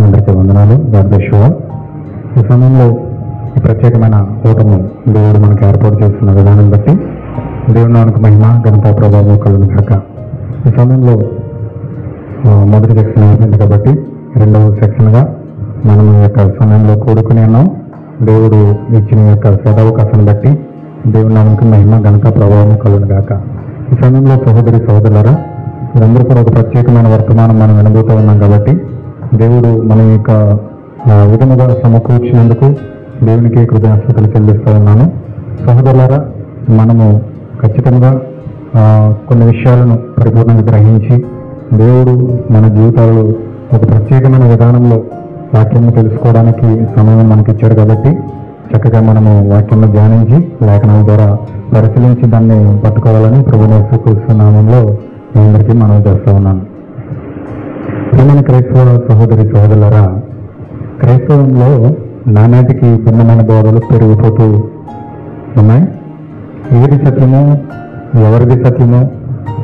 అందరికీ వందనాలు. God bless you all. ఈ సమయంలో ఈ ప్రత్యేకమైన కూటము దేవుడు మనకు ఏర్పాటు చేస్తున్న విధానం బట్టి దేవుని నామమునకు మహిమ ఘనత ప్రభావం కలుగును గాక. ఈ సమయంలో మొదటి సెక్షన్ అయిపోయింది కాబట్టి రెండవ సెక్షన్గా మనం ఈ యొక్క సమయంలో కూడుకుని ఉన్నాం. దేవుడు ఇచ్చిన యొక్క సదవకాశాన్ని బట్టి దేవుని నామమునకు మహిమ ఘనత ప్రభావం కలుగును గాక. ఈ సమయంలో సహోదరి సహోదరులారా, మీరందరూ కూడా ఒక ప్రత్యేకమైన వర్తమానం మనం వినబోతూ ఉన్నాం కాబట్టి దేవుడు మన యొక్క విధముగా సమకూర్చినందుకు దేవునికి కృతజ్ఞతలు చెల్లిస్తూ ఉన్నాను. సహోదరులారా, మనము ఖచ్చితంగా కొన్ని విషయాలను పరిపూర్ణంగా గ్రహించి దేవుడు మన జీవితాలలో ఒక ప్రత్యేకమైన విధానంలో వాక్యాన్ని తెలుసుకోవడానికి సమయం మనకి ఇచ్చాడు కాబట్టి చక్కగా మనము వాక్యాన్ని ధ్యానించి లేఖనాల ద్వారా పరిశీలించి దాన్ని పట్టుకోవాలని ప్రభువు యేసుక్రీస్తు నామములో మీ అందరికీ మనవి చేస్తూ ఉన్నాను. ప్రియమైన క్రైస్తవ సహోదరి సహోదరులారా, క్రైస్తవంలో నానాటికి భిన్నమైన బోధలు పెరిగిపోతూ ఉన్నాయి. ఏది సత్యమో ఎవరిది సత్యమో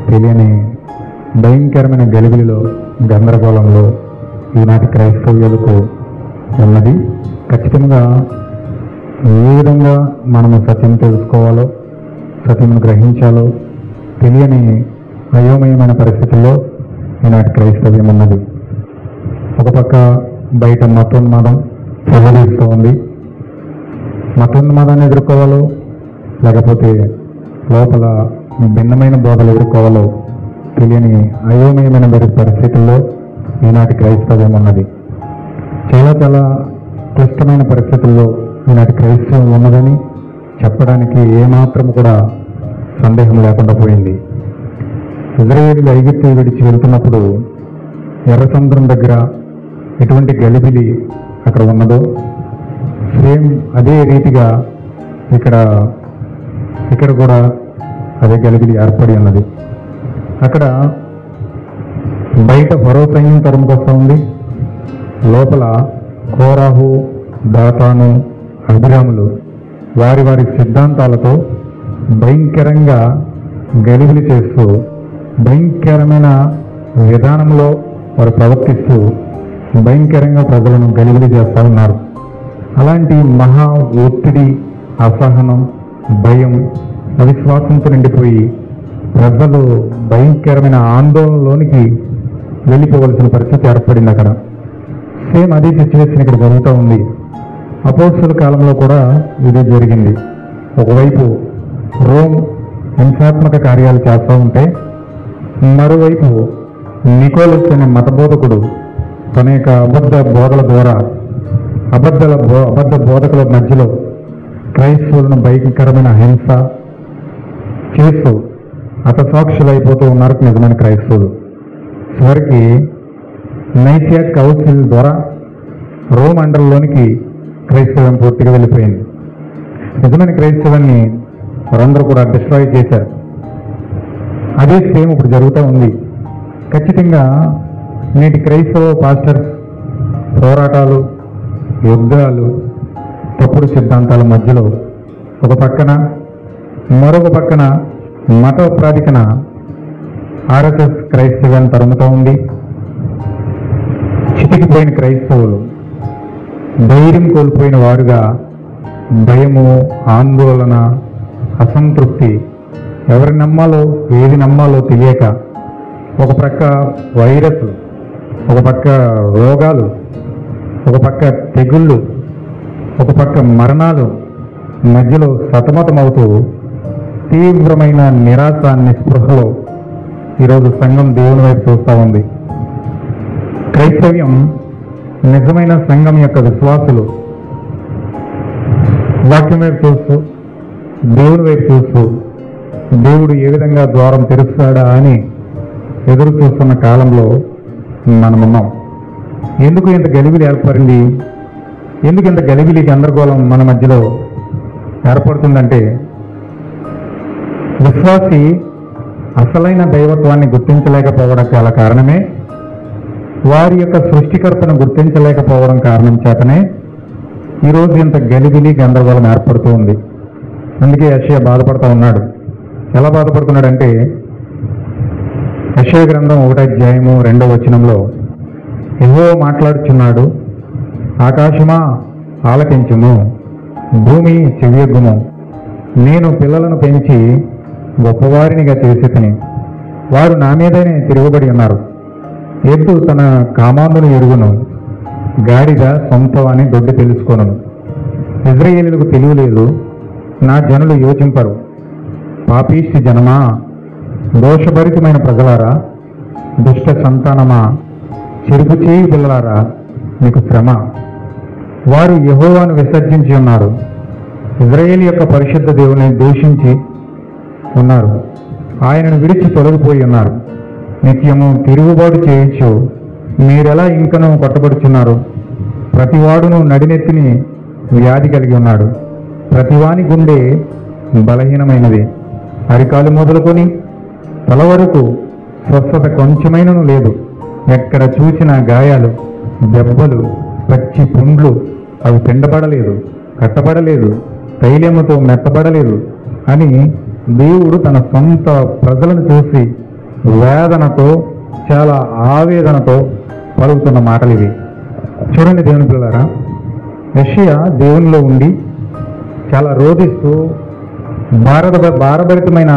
తెలియని భయంకరమైన గలిబిలిలో గందరగోళంలో ఈనాటి క్రైస్తవ్యులకు ఉన్నది. ఖచ్చితంగా ఏ విధంగా మనము సత్యం తెలుసుకోవాలో, సత్యమును గ్రహించాలో తెలియని అయోమయమైన పరిస్థితుల్లో ఈనాటి క్రైస్తవ్యం ఉన్నది. ఒక పక్క బయట మతోన్మాదం ప్రబలిస్తూ ఉంది. మతోన్మాదాన్ని ఎదుర్కోవాలో లేకపోతే లోపల భిన్నమైన బోధలు ఎదుర్కోవాలో తెలియని అయోమయమైన పరిస్థితుల్లో ఈనాటి క్రైస్తవ్యం ఉన్నది. చాలా చాలా క్లిష్టమైన పరిస్థితుల్లో ఈనాటి క్రైస్తవం ఉన్నదని చెప్పడానికి ఏమాత్రం కూడా సందేహం లేకుండా పోయింది. ఇజ్రాయేలు ఐగుప్తు విడిచి వెళ్తున్నప్పుడు ఎర్ర సముద్రం దగ్గర ఎటువంటి గలిబిలి అక్కడ ఉన్నదో సేమ్ అదే రీతిగా ఇక్కడ కూడా అదే గలిబిలి ఏర్పడి ఉన్నది. అక్కడ బయట ఫరో సైన్యం తరుముకొస్తూ ఉంది. లోపల కోరాహు, దాతాను, అభిరాములు వారి వారి సిద్ధాంతాలతో భయంకరంగా గలిబిలి చేస్తూ భయంకరమైన విధానంలో వారు ప్రవర్తిస్తూ భయంకరంగా ప్రజలను గలిబిలి చేస్తూ ఉన్నారు. అలాంటి మహా ఒత్తిడి, అసహనం, భయం, అవిశ్వాసంతో నిండిపోయి ప్రజలు భయంకరమైన ఆందోళనలోనికి వెళ్ళిపోవలసిన పరిస్థితి ఏర్పడింది. అక్కడ సేమ్ అదే సిచ్యువేషన్ ఇక్కడ జరుగుతూ ఉంది. అపోస్తలుల కాలంలో కూడా ఇది జరిగింది. ఒకవైపు రోమ్ హింసాత్మక కార్యాలు చేస్తూ ఉంటే మరోవైపు నికోలస్ అనే మతబోధకుడు తన యొక్క అబద్ధ బోధల ద్వారా అబద్ధ బోధకుల మధ్యలో క్రైస్తవులను భయంకరమైన హింస చేస్తూ హతసాక్షులు అయిపోతూ ఉన్నారు నిజమైన క్రైస్తవులు. చివరికి నైసియా కౌన్సిల్ ద్వారా రోమ్ అండర్లోనికి క్రైస్తవం పూర్తిగా వెళ్ళిపోయింది. నిజమైన క్రైస్తవాన్ని వారందరూ కూడా డిస్ట్రాయ్ చేశారు. అదే సేమ్ ఇప్పుడు జరుగుతూ ఉంది. ఖచ్చితంగా నేటి క్రైస్తవ పాస్టర్స్ పోరాటాలు, యుద్ధాలు, తప్పుడు సిద్ధాంతాల మధ్యలో ఒక పక్కన మరొక పక్కన మత ప్రాతికన ఆర్ఎస్ఎస్ క్రైస్తవాన్ని తరుముతూ ఉంది. చితికిపోయిన క్రైస్తవులు, ధైర్యం కోల్పోయిన వారుగా భయము, ఆందోళన, అసంతృప్తి, ఎవరి నమ్మాలో ఏది నమ్మాలో తెలియక ఒక పక్క వైరస్, ఒక పక్క రోగాలు, ఒక పక్క తెగుళ్ళు, ఒక పక్క మరణాలు మధ్యలో సతమతమవుతూ తీవ్రమైన నిరాశ, నిస్పృహలో ఈరోజు సంఘం దేవుని వైపు చూస్తూ ఉంది. క్రైస్తవ్యం నిజమైన సంఘం యొక్క విశ్వాసులు వాక్యం వైపు చూస్తూ, దేవుని వైపు చూస్తూ, దేవుడు ఏ విధంగా ద్వారం తెరుస్తాడా అని ఎదురు చూస్తున్న కాలంలో మనమున్నాం. ఎందుకు ఇంత గలిబిలి ఏర్పడింది? ఎందుకు ఇంత గలిబిలి గందరగోళం మన మధ్యలో ఏర్పడుతుందంటే విశ్వాసి అసలైన దైవత్వాన్ని గుర్తించలేకపోవడం గల కారణమే, వారి యొక్క సృష్టికర్తను గుర్తించలేకపోవడం కారణం చేతనే ఈరోజు ఇంత గలిబిలి గందరగోళం ఏర్పడుతూ ఉంది. అందుకే యెషయా బాధపడుతూ ఉన్నాడు. ఎలా బాధపడుతున్నాడంటే యెషయా గ్రంథం 1 అధ్యాయము 2వ వచనంలో యెహోవా మాట్లాడుచున్నాడు, ఆకాశమా ఆలకించుము, భూమి చెవియొగ్గుము. నేను పిల్లలను పెంచి గొప్పవారినిగా చేసి వారు నా మీదనే తిరుగుబడి ఉన్నారు. ఎద్దు తన కామాందును ఎరుగును, గాడిద సొంతవాని దొడ్డి తెలుసుకొను. ఇశ్రాయేలులకు తెలియలేదు, నా జనులు యోచింపరు. పాపీష్టి జనమా, దోషభరితమైన ప్రజలారా, దుష్ట సంతానమా, చెరుపు చేయి పిల్లలారా, మీకు శ్రమ. వారు యెహోవాను విసర్జించి ఉన్నారు, ఇశ్రాయేలు యొక్క పరిశుద్ధ దేవుని దూషించి ఉన్నారు. ఆయనను విడిచి తొలగిపోయి ఉన్నారు. నిత్యము తిరుగుబాటు చేయొచ్చు. మీరెలా ఇంకనూ కొట్టబడుచున్నారు? ప్రతివాడును నడినెత్తిని వ్యాధి కలిగి ఉన్నాడు. ప్రతివాని గుండె బలహీనమైనది. అరికాలు మొదలుకొని తల వరకు స్వస్థత కొంచెమైనను లేదు. ఎక్కడ చూసిన గాయాలు, దెబ్బలు, పచ్చి పుండ్లు. అవి పిండబడలేదు, కట్టబడలేదు, తైలముతో మెత్తబడలేదు అని దేవుడు తన సొంత ప్రజలను చూసి వేదనతో, చాలా ఆవేదనతో పలుకుతున్న మాటలు ఇవి. చూడండి దేవుని పిల్లలారా, యెషయా దేవునిలో ఉండి చాలా రోధిస్తూ భారభరితమైన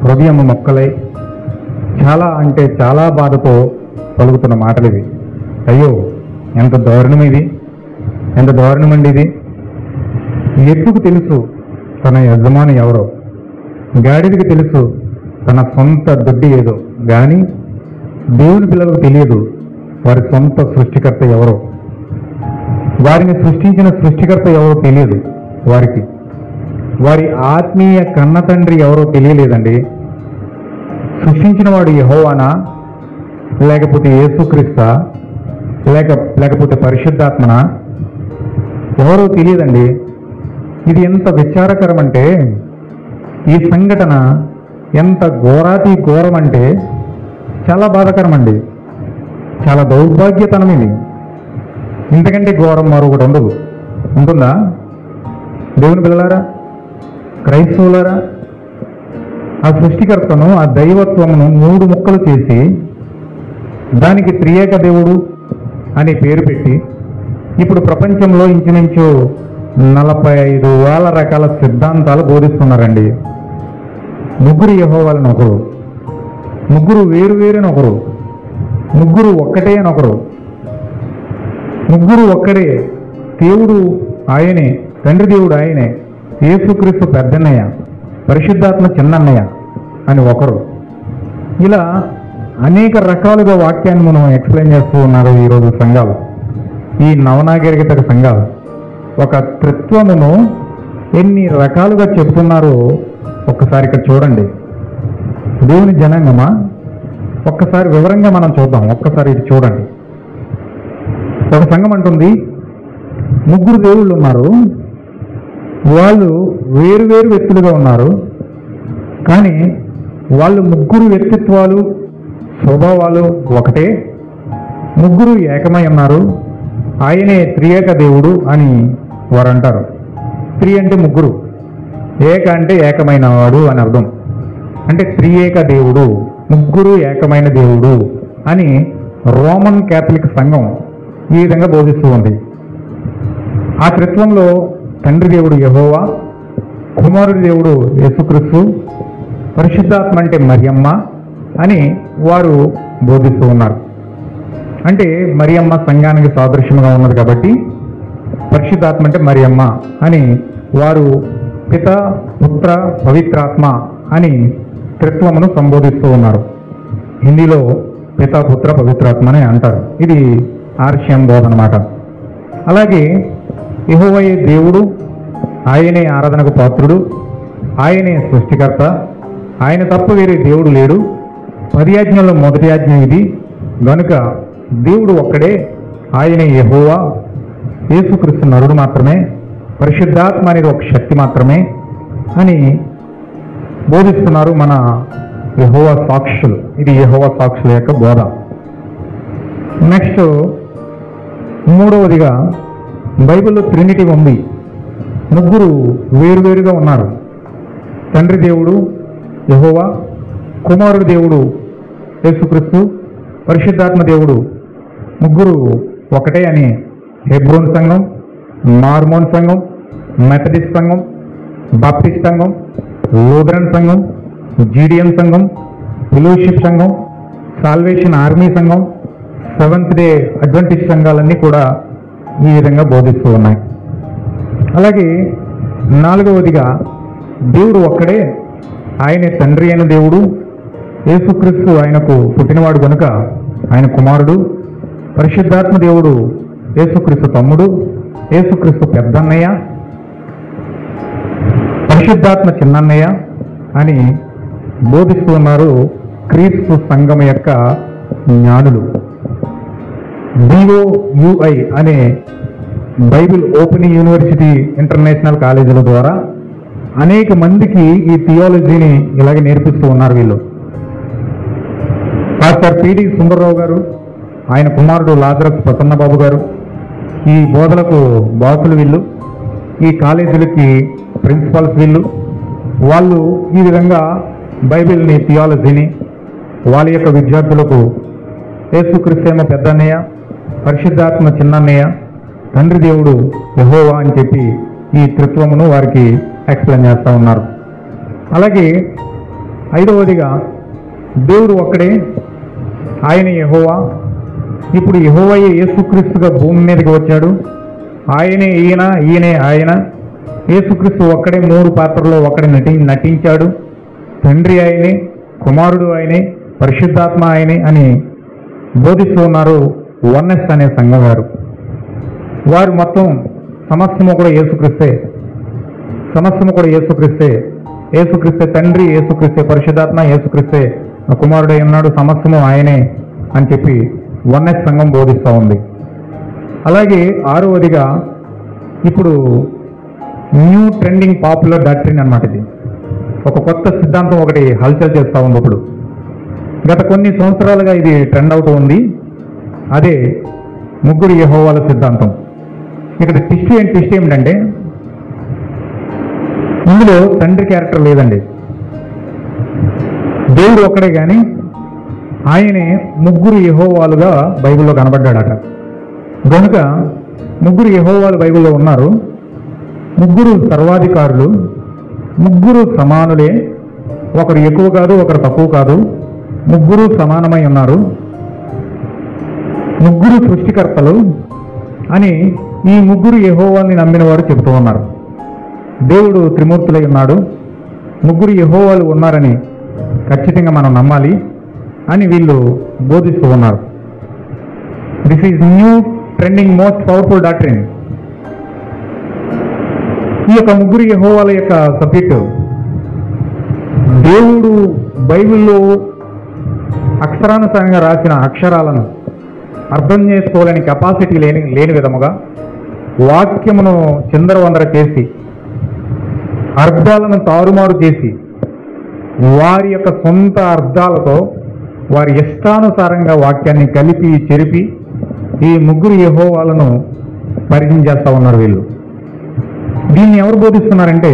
హృదయం మొక్కలై చాలా అంటే చాలా బాధతో పలుకుతున్న మాటలు ఇవి. అయ్యో, ఎంత దారుణం ఇది, ఎంత దారుణమండి ఇది. ఎద్దుకు తెలుసు తన యజమాని ఎవరో, గాడిదకి తెలుసు తన సొంత దొడ్డి ఏదో, కానీ దేవుని పిల్లలకు తెలియదు వారి సొంత సృష్టికర్త ఎవరో. వారిని సృష్టించిన సృష్టికర్త ఎవరో తెలియదు వారికి. వారి ఆత్మీయ కన్న తండ్రి ఎవరో తెలియలేదండి. సృష్టించిన వాడు యెహోవానా, లేకపోతే యేసుక్రీస్తా, లేకపోతే పరిశుద్ధాత్మనా, ఎవరో తెలియదండి. ఇది ఎంత విచారకరం అంటే, ఈ సంఘటన ఎంత ఘోరాతి ఘోరం అంటే చాలా బాధాకరం అండి. చాలా దౌర్భాగ్యతనం ఇది. ఇంతకంటే ఘోరం మరొకటి ఉండదు. ఉంటుందా? దేవుని పిల్లలారా, క్రైస్తవులారా, ఆ సృష్టికర్తను, ఆ దైవత్వమును 3 ముక్కలు చేసి దానికి త్రియేక దేవుడు అని పేరు పెట్టి ఇప్పుడు ప్రపంచంలో ఇంచుమించు 45,000 రకాల సిద్ధాంతాలు బోధిస్తున్నారండి. 3 యెహోవాలను ఒకరు, 3 వేరువేరుని ఒకరు, 3 ఒక్కటే అని ఒకరు. 3 ఒక్కడే. దేవుడు ఆయనే, తండ్రి దేవుడు ఆయనే, యేసుక్రీస్తు పెద్దన్నయ్య, పరిశుద్ధాత్మ చిన్నన్నయ్య అని ఒకరు. ఇలా అనేక రకాలుగా వాక్యాన్ని మనం ఎక్స్ప్లెయిన్ చేస్తూ ఉన్నారు ఈరోజు సంఘాలు, ఈ నవనాగరికత సంఘాలు. ఒక త్రిత్వమును ఎన్ని రకాలుగా చెబుతున్నారో ఒక్కసారి ఇక్కడ చూడండి. దేవుని జనాంగమా, ఒక్కసారి వివరంగా మనం చూద్దాం. ఒక్కసారి ఇది చూడండి. ఒక సంఘం అంటుంది 3 దేవుళ్ళు ఉన్నారు, వాళ్ళు వేరు వ్యక్తులుగా ఉన్నారు, కానీ వాళ్ళు 3 వ్యక్తిత్వాలు, స్వభావాలు ఒకటే. 3 ఏకమై ఉన్నారు, ఆయనే త్రియేక దేవుడు అని వారు అంటారు. త్రి అంటే 3, ఏక అంటే ఏకమైన వాడు అని అర్థం. అంటే త్రియేక దేవుడు, 3 ఏకమైన దేవుడు అని రోమన్ క్యాథలిక్ సంఘం ఈ విధంగా బోధిస్తూ ఉంది. ఆ త్రిత్వంలో తండ్రి దేవుడు యెహోవా, కుమారుడి దేవుడు యేసుక్రీస్తు, పరిశుద్ధాత్మ అంటే మరియమ్మ అని వారు బోధిస్తూ ఉన్నారు. అంటే మరియమ్మ సంఘానికి సాదృశ్యంగా ఉన్నది కాబట్టి పరిశుద్ధాత్మ అంటే మరియమ్మ అని వారు పిత, పుత్ర, పవిత్రాత్మ అని త్రిత్వమును సంబోధిస్తూ ఉన్నారు. హిందీలో పిత, పుత్ర, పవిత్రాత్మ అని అంటారు. ఇది ఆర్షియం బోధ అన్నమాట. అలాగే యెహోవాయే దేవుడు, ఆయనే ఆరాధనకు పాత్రుడు, ఆయనే సృష్టికర్త, ఆయన తప్ప వేరే దేవుడు లేడు. 10 ఆజ్ఞల్లో మొదటి ఆజ్ఞ ఇది. గనుక దేవుడు ఒక్కడే, ఆయనే యెహోవా, యేసుక్రీస్తు నరుడు మాత్రమే, పరిశుద్ధాత్మ అనేది ఒక శక్తి మాత్రమే అని బోధిస్తున్నారు మన యెహోవా సాక్షులు. ఇది యెహోవా సాక్షుల యొక్క బోధ. నెక్స్ట్ 3వదిగా బైబిల్లో ట్రినిటీ ఉంది. 3 వేరువేరుగా ఉన్నారు. తండ్రి దేవుడు యెహోవా, కుమారుడు దేవుడు యేసుక్రీస్తు, పరిశుద్ధాత్మ దేవుడు ముగ్గురు ఒకటే అని హెబ్రోన్ సంఘం, మార్మోన్ సంఘం, మెథడిస్ట్ సంఘం, బాప్టిస్ట్ సంఘం, లూథరన్ సంఘం, జీడిఎం సంఘం, ఫెలోషిప్ సంఘం, సాల్వేషన్ ఆర్మీ సంఘం, సెవెంత్ డే అడ్వెంటిస్ట్ సంఘాలన్నీ కూడా ఈ విధంగా బోధిస్తూ ఉన్నాయి. అలాగే 4వదిగా దేవుడు ఒక్కడే, ఆయనే తండ్రి అయిన దేవుడు, యేసుక్రీస్తు ఆయనకు పుట్టినవాడు కనుక ఆయన కుమారుడు, పరిశుద్ధాత్మ దేవుడు యేసుక్రీస్తు తమ్ముడు, యేసుక్రీస్తు పెద్దన్నయ్య, పరిశుద్ధాత్మ చిన్నన్నయ్య అని బోధిస్తూ ఉన్నారు క్రీస్తు సంఘం యొక్క జ్ఞానులు. BOUI అనే బైబిల్ ఓపెన్ యూనివర్సిటీ ఇంటర్నేషనల్ కాలేజీల ద్వారా అనేక మందికి ఈ థియాలజీని ఇలాగే నేర్పిస్తూ ఉన్నారు వీళ్ళు. పాస్టర్ PD సుందరరావు గారు, ఆయన కుమారుడు లాజరస్ ప్రసన్నబాబు గారు ఈ బోధలకు బాసులు వీళ్ళు, ఈ కాలేజీలకి ప్రిన్సిపల్స్ వీళ్ళు. వాళ్ళు ఈ విధంగా బైబిల్ని, థియాలజీని వాళ్ళ యొక్క విద్యార్థులకు యేసుక్రీస్తు పెద్దన్నయ్య, పరిశుద్ధాత్మ చిన్నన్నయ్య, తండ్రి దేవుడు యెహోవా అని చెప్పి ఈ త్రిత్వమును వారికి ఎక్స్ప్లెయిన్ చేస్తూ ఉన్నారు. అలాగే 5వదిగా దేవుడు ఒక్కడే, ఆయన యెహోవా. ఇప్పుడు యెహోవాయే యేసుక్రీస్తుగా భూమి మీదకి వచ్చాడు. ఆయనే ఈయన, ఈయనే ఆయన. యేసుక్రీస్తు ఒక్కడే 3 పాత్రలో ఒక్కడే నటించాడు. తండ్రి ఆయనే, కుమారుడు ఆయనే, పరిశుద్ధాత్మ ఆయనే అని బోధిస్తూ ఉన్నారు వన్నెస్ అనే సంఘం వారు. వారు మొత్తం సమస్తము కూడా యేసుక్రీస్తే, సమస్తము కూడా యేసుక్రీస్తే, యేసుక్రీస్తే తండ్రి, యేసుక్రీస్తే పరిశుద్ధాత్మ, యేసుక్రీస్తే కుమారుడై ఉన్నాడు, సమస్తము ఆయనే అని చెప్పి వన్నెస్ సంఘం బోధిస్తూ ఉంది. అలాగే 6వదిగా ఇప్పుడు న్యూ ట్రెండింగ్ పాపులర్ డాక్ట్రిన్ అన్నమాట. ఇది ఒక కొత్త సిద్ధాంతం ఒకటి హల్చల్ చేస్తూ ఉంది. ఇప్పుడు గత కొన్ని సంవత్సరాలుగా ఇది ట్రెండ్ అవుతూ ఉంది. అదే ముగ్గురు యెహోవాల సిద్ధాంతం. ఇక్కడ ట్విస్ట్ ఏమిటంటే ఇందులో తండ్రి క్యారెక్టర్ లేదండి. దేవుడు ఒక్కడే కానీ ఆయనే ముగ్గురు యెహోవాలుగా బైబిల్లో కనబడ్డాడట. కనుక ముగ్గురు యెహోవాలు బైబిల్లో ఉన్నారు. ముగ్గురు సర్వాధికారులు, ముగ్గురు సమానులే, ఒకరు ఎక్కువ కాదు, ఒకరు తక్కువ కాదు, ముగ్గురు సమానమై ఉన్నారు, ముగ్గురు సృష్టికర్తలు అని ఈ ముగ్గురు యెహోవాల్ని నమ్మిన వారు చెబుతూ ఉన్నారు. దేవుడు త్రిమూర్తులై ఉన్నాడు, ముగ్గురు యెహోవాలు ఉన్నారని ఖచ్చితంగా మనం నమ్మాలి అని వీళ్ళు బోధిస్తూ ఉన్నారు. This is new trending most powerful doctrine. ఈ యొక్క ముగ్గురు యెహోవాల యొక్క సబ్జెక్టు దేవుడు బైబిల్లో అక్షరానుసారంగా రాసిన అక్షరాలను అర్థం చేసుకోలేని కెపాసిటీ లేని విధముగా వాక్యమును చిందరవందర చేసి అర్థాలను తారుమారు చేసి వారి యొక్క సొంత అర్థాలతో వారి ఇష్టానుసారంగా వాక్యాన్ని కలిపి చెరిపి ఈ ముగ్గురు యెహోవాలను పరిచయం చేస్తూ ఉన్నారు వీళ్ళు. దీన్ని ఎవరు బోధిస్తున్నారంటే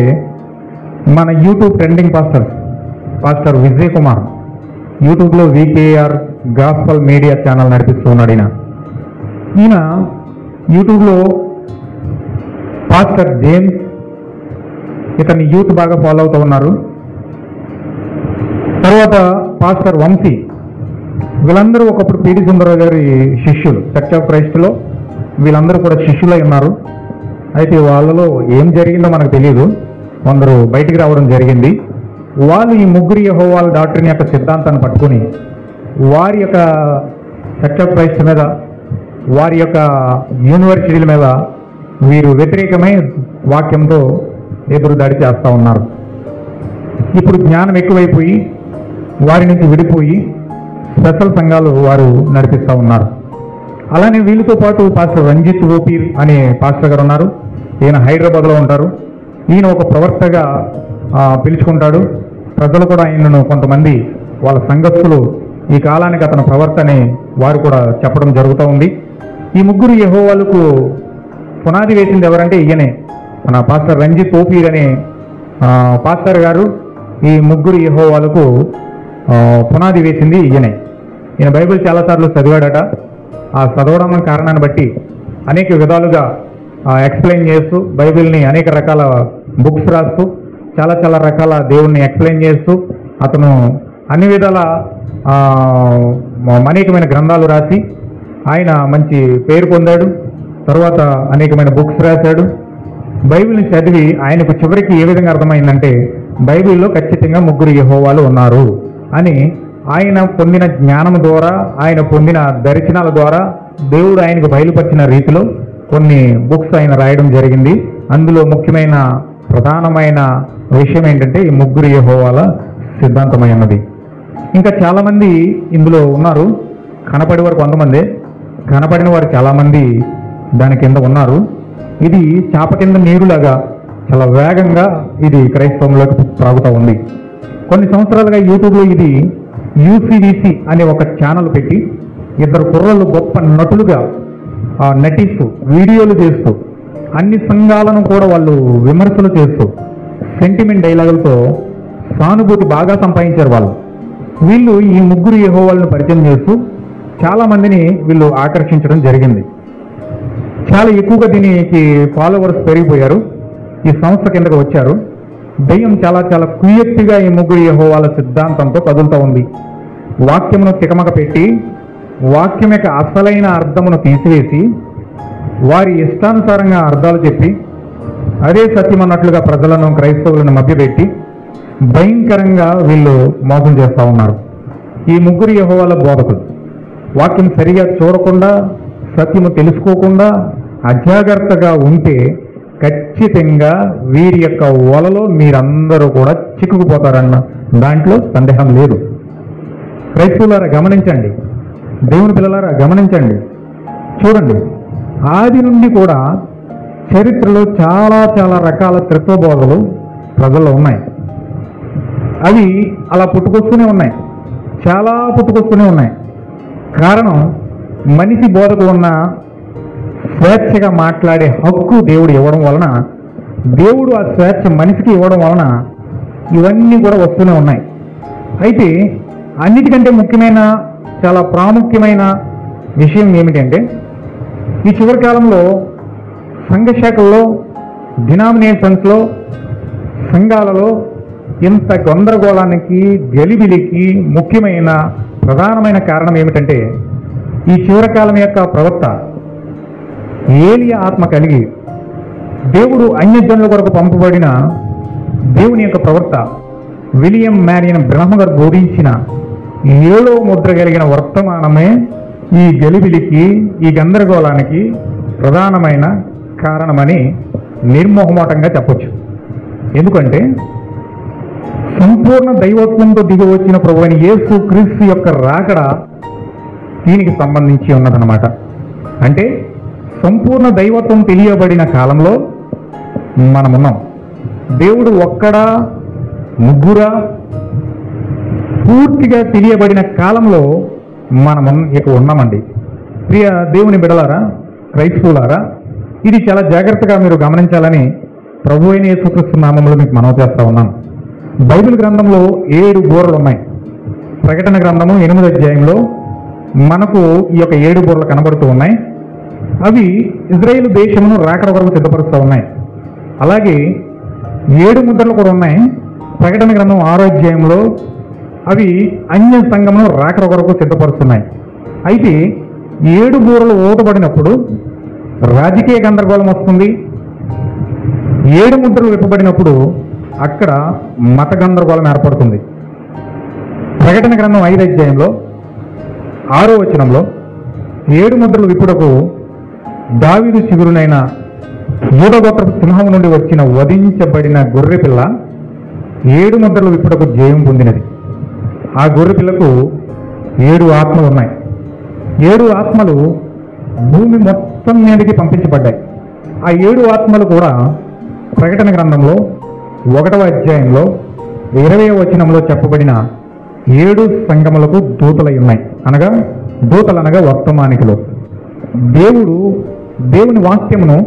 మన YouTube trending pastor Vijay Kumar యూట్యూబ్లో VKR గాస్పల్ మీడియా ఛానల్ నడిపిస్తూ ఉన్నాడు. ఈయన యూట్యూబ్లో పాస్టర్ జేమ్స్, ఇతన్ని యూత్ బాగా ఫాలో అవుతూ ఉన్నారు. తర్వాత పాస్టర్ వంశీ, వీళ్ళందరూ ఒకప్పుడు PD సుందరరావు గారి శిష్యులు. చర్చ్ ఆఫ్ క్రైస్ట్లో వీళ్ళందరూ కూడా శిష్యులై ఉన్నారు. అయితే వాళ్ళలో ఏం జరిగిందో మనకు తెలియదు, కొందరు బయటికి రావడం జరిగింది. వాళ్ళు ఈ ముగ్గురు యెహోవాల డాక్ట్రిన్ యొక్క సిద్ధాంతాన్ని పట్టుకొని వారి యొక్క చర్చ్ ఆఫ్ క్రైస్ట్ మీద, వారి యొక్క యూనివర్సిటీల మీద వీరు వ్యతిరేకమై వాక్యంతో ఎదురుదాడి చేస్తూ ఉన్నారు. ఇప్పుడు జ్ఞానం ఎక్కువైపోయి వారి నుంచి విడిపోయి స్పెషల్ సంఘాలు వారు నడిపిస్తూ ఉన్నారు. అలానే వీళ్ళతో పాటు పాస్టర్ రంజిత్ ఓపీర్ అనే పాస్టర్ గారు ఉన్నారు. ఈయన హైదరాబాద్లో ఉంటారు. ఈయన ఒక ప్రవక్తగా పిలుచుకుంటాడు. ప్రజలు కూడా ఆయనను కొంతమంది వాళ్ళ సంఘస్థులు ఈ కాలానికి అతని ప్రవర్తనే వారు కూడా చెప్పడం జరుగుతూ ఉంది. ఈ ముగ్గురు యెహోవాలకు పునాది వేసింది ఎవరంటే ఈయనే, మన పాస్టర్ రంజిత్ ఓపీర్ అనే పాస్టర్ గారు. ఈ ముగ్గురు యెహోవాలకు పునాది వేసింది ఈయనే. ఈయన బైబిల్ చాలాసార్లు చదివాడట. ఆ చదవడం కారణాన్ని బట్టి అనేక విధాలుగా ఎక్స్ప్లెయిన్ చేస్తూ బైబిల్ని అనేక రకాల బుక్స్ రాస్తూ చాలా చాలా రకాల దేవుణ్ణి ఎక్స్ప్లెయిన్ చేస్తూ అతను అన్ని విధాల అనేకమైన గ్రంథాలు రాసి ఆయన మంచి పేరు పొందాడు. తర్వాత అనేకమైన బుక్స్ రాశాడు. బైబిల్ని చదివి ఆయనకు చివరికి ఏ విధంగా అర్థమైందంటే బైబిల్లో ఖచ్చితంగా ముగ్గురు యెహోవాలు ఉన్నారు అని ఆయన పొందిన జ్ఞానం ద్వారా, ఆయన పొందిన దర్శనాల ద్వారా దేవుడు ఆయనకు బయలుపరిచిన రీతిలో కొన్ని బుక్స్ ఆయన రాయడం జరిగింది. అందులో ముఖ్యమైన ప్రధానమైన విషయం ఏంటంటే ఈ ముగ్గురు యెహోవాల సిద్ధాంతమై ఉన్నది. ఇంకా చాలామంది ఇందులో ఉన్నారు. కనపడే వారు కొంతమంది, కనపడిన వారు చాలామంది దాని కింద ఉన్నారు. ఇది చాప కింద నీరులాగా చాలా వేగంగా ఇది క్రైస్తవంలోకి సాగుతూ ఉంది. కొన్ని సంవత్సరాలుగా యూట్యూబ్లో ఇది UCVC అనే ఒక ఛానల్ పెట్టి ఇద్దరు కుర్రలు గొప్ప నటులుగా నటిస్తూ వీడియోలు చేస్తూ అన్ని సంఘాలను కూడా వాళ్ళు విమర్శలు చేస్తూ సెంటిమెంట్ డైలాగులతో సానుభూతి బాగా సంపాదించారు వాళ్ళు. వీళ్ళు ఈ ముగ్గురు యెహోవాలను పరిచయం చేస్తూ చాలామందిని వీళ్ళు ఆకర్షించడం జరిగింది. చాలా ఎక్కువగా దీనికి ఫాలోవర్స్ పెరిగిపోయారు. ఈ సంస్థ కిందకు వచ్చారు. దయ్యం చాలా చాలా కుయ్యెత్తిగా ఈ ముగ్గురు యెహోవాల సిద్ధాంతంతో కదులుతూ ఉంది. వాక్యమును తికమక పెట్టి వాక్యం యొక్క అసలైన అర్థమును తీసివేసి వారి ఇష్టానుసారంగా అర్థాలు చెప్పి అదే సత్యం అన్నట్లుగా ప్రజలను క్రైస్తవులను మభ్యపెట్టి భయంకరంగా వీళ్ళు మోసం చేస్తూ ఉన్నారు. ఈ ముగ్గురు యెహోవాల బోధకులు వాక్యం సరిగా చూడకుండా సత్యము తెలుసుకోకుండా అజాగ్రత్తగా ఉంటే ఖచ్చితంగా వీరి యొక్క వలలో మీరందరూ కూడా చిక్కుకుపోతారన్న దాంట్లో సందేహం లేదు. క్రైస్తవులారా గమనించండి, దేవుని పిల్లలారా గమనించండి, చూడండి. ఆది నుండి కూడా చరిత్రలో చాలా చాలా రకాల త్రిత్వబోధలు ప్రజల్లో ఉన్నాయి. అవి అలా పుట్టుకొస్తూనే ఉన్నాయి, చాలా పుట్టుకొస్తూనే ఉన్నాయి. కారణం మనిషి బోధకు ఉన్న స్వేచ్ఛగా మాట్లాడే హక్కు దేవుడు ఇవ్వడం వలన, దేవుడు ఆ స్వేచ్ఛ మనిషికి ఇవ్వడం వలన ఇవన్నీ కూడా వస్తూనే ఉన్నాయి. అయితే అన్నిటికంటే ముఖ్యమైన చాలా ప్రాముఖ్యమైన విషయం ఏమిటంటే ఈ చివరి కాలంలో సంఘశాఖల్లో డినామినేషన్స్లో సంఘాలలో ఇంత గందరగోళానికి గలిబిలికి ముఖ్యమైన ప్రధానమైన కారణం ఏమిటంటే ఈ చివరి కాలం యొక్క ప్రవక్త ఏలియా ఆత్మ కలిగి దేవుడు అన్యజనుల కొరకు పంపబడిన దేవుని యొక్క ప్రవక్త విలియం మ్యారియన్ బ్రహ్మ గారు బోధించిన 7వ ముద్ర కలిగిన వర్తమానమే ఈ గలిబిలికి ఈ గందరగోళానికి ప్రధానమైన కారణమని నిర్మోహమాటంగా చెప్పొచ్చు. ఎందుకంటే సంపూర్ణ దైవత్వంతో దిగి వచ్చిన ప్రభువైన యేసు క్రీస్తు యొక్క రాకడ దీనికి సంబంధించి ఉన్నదన్నమాట. అంటే సంపూర్ణ దైవత్వం తెలియబడిన కాలంలో మనమున్నాం. దేవుడు ఒక్కడా ముగ్గురా పూర్తిగా తెలియబడిన కాలంలో మనం ఇక ఉన్నామండి. ప్రియ దేవుని బిడలారా, క్రైస్తవులారా, ఇది చాలా జాగ్రత్తగా మీరు గమనించాలని ప్రభు అయిన యేసుక్రీస్తు నామములో మీకు మనవి చేస్తా ఉన్నాను. బైబిల్ గ్రంథంలో 7 బూరలు ఉన్నాయి. ప్రకటన గ్రంథము 8వ అధ్యాయంలో మనకు ఈ యొక్క 7 బూరలు కనబడుతూ ఉన్నాయి. అవి ఇజ్రాయేల్ దేశమును రాకడ వరకు సిద్ధపరుస్తూ ఉన్నాయి. అలాగే 7 ముద్రలు కూడా ఉన్నాయి. ప్రకటన గ్రంథం 6వ అధ్యాయంలో అవి అన్య సంఘమును రాకడ వరకు సిద్ధపరుస్తున్నాయి. అయితే 7 బూరలు ఊతబడినప్పుడు రాజకీయ గందరగోళం వస్తుంది. 7 ముద్రలు విప్పబడినప్పుడు అక్కడ మత గందరగోళం ఏర్పడుతుంది. ప్రకటన గ్రంథం 5వ అధ్యాయంలో 6వ వచనంలో 7 ముద్రలు విప్పుటకు దావీదు చిగురునైన యూదగోత్రపు సింహం నుండి వచ్చిన వధించబడిన గొర్రె పిల్ల 7 ముద్రలు విప్పుటకు జయం పొందినది. ఆ గొర్రె పిల్లకు 7 ఆత్మలు ఉన్నాయి. 7 ఆత్మలు భూమి మొత్తం మీదకి పంపించబడ్డాయి. ఆ 7 ఆత్మలు కూడా ప్రకటన గ్రంథంలో 1వ అధ్యాయంలో 20వ వచనంలో చెప్పబడిన 7 సంఘములకు దూతలై ఉన్నాయి. అనగా దూతలు అనగా వర్తమానికులు. దేవుని వాక్యమును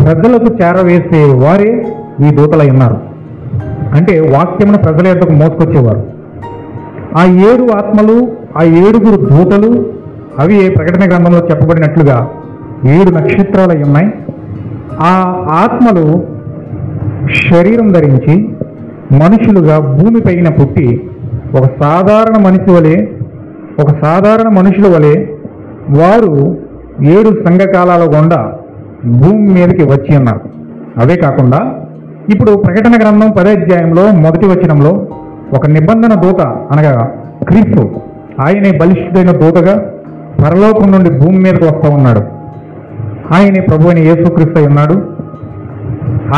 ప్రజలకు చేరవేసే వారే ఈ దూతలై ఉన్నారు. అంటే వాక్యమును ప్రజల యొద్దకు మోసుకొచ్చేవారు. ఆ 7 ఆత్మలు, ఆ 7 దూతలు, అవి ప్రకటన గ్రంథంలో చెప్పబడినట్లుగా 7 నక్షత్రాలు అయి ఉన్నాయి. ఆ ఆత్మలు శరీరం ధరించి మనుషులుగా భూమిపైన పుట్టి ఒక సాధారణ మనుషుల వలె వారు 7 సంఘకాలాల గుండా భూమి మీదకి వచ్చి ఉన్నారు. అవే కాకుండా ఇప్పుడు ప్రకటన గ్రంథం 10వ అధ్యాయంలో 1వ వచనంలో ఒక నిబంధన దూత అనగా క్రీస్తు, ఆయనే బలిష్ఠుడైన దూతగా పరలోకం నుండి భూమి మీదకి వస్తూ ఉన్నాడు. ఆయనే ప్రభు అయిన యేసుక్రీస్తు అయి ఉన్నాడు.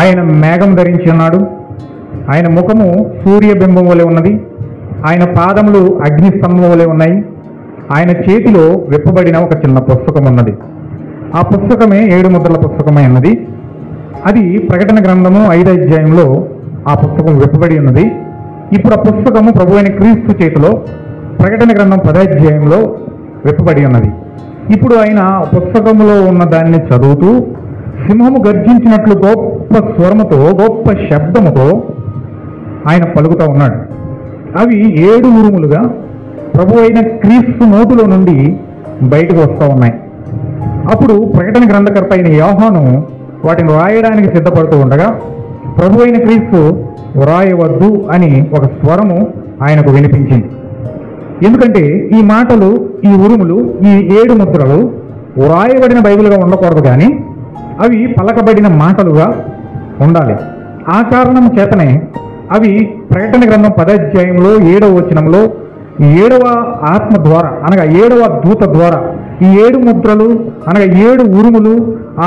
ఆయన మేఘం ధరించి ఉన్నాడు. ఆయన ముఖము సూర్యబింబం వలె ఉన్నది. ఆయన పాదములు అగ్నిస్తంభం వలె ఉన్నాయి. ఆయన చేతిలో విప్పబడిన ఒక చిన్న పుస్తకం ఉన్నది. ఆ పుస్తకమే 7 ముద్రల పుస్తకమై ఉన్నది. అది ప్రకటన గ్రంథము 5వ అధ్యాయంలో ఆ పుస్తకం విప్పబడి ఉన్నది. ఇప్పుడు ఆ పుస్తకము ప్రభు అయిన క్రీస్తు చేతిలో ప్రకటన గ్రంథం 10వ అధ్యాయంలో విప్పబడి ఉన్నది. ఇప్పుడు ఆయన పుస్తకములో ఉన్న దాన్ని చదువుతూ సింహము గర్జించినట్లు గొప్ప స్వరముతో, గొప్ప శబ్దముతో ఆయన పలుకుతూ ఉన్నాడు. అవి 7 ఉరుములుగా ప్రభు అయిన క్రీస్తు నోటులో నుండి బయటకు వస్తూ ఉన్నాయి. అప్పుడు ప్రకటన గ్రంథకర్త అయిన యోహాను వాటిని వ్రాయడానికి సిద్ధపడుతూ ఉండగా ప్రభు అయిన క్రీస్తు వ్రాయవద్దు అని ఒక స్వరము ఆయనకు వినిపించింది. ఎందుకంటే ఈ మాటలు, ఈ ఉరుములు, ఈ 7 ముద్రలు వ్రాయబడిన బైబిల్గా ఉండకూడదు, కానీ అవి పలకబడిన మాటలుగా ఉండాలి. ఆ కారణం చేతనే అవి ప్రకటన గ్రంథం 10వ అధ్యాయంలో 7వ వచనంలో 7వ ఆత్మ ద్వారా అనగా 7వ దూత ద్వారా ఈ 7 ముద్రలు అనగా 7 ఉరుములు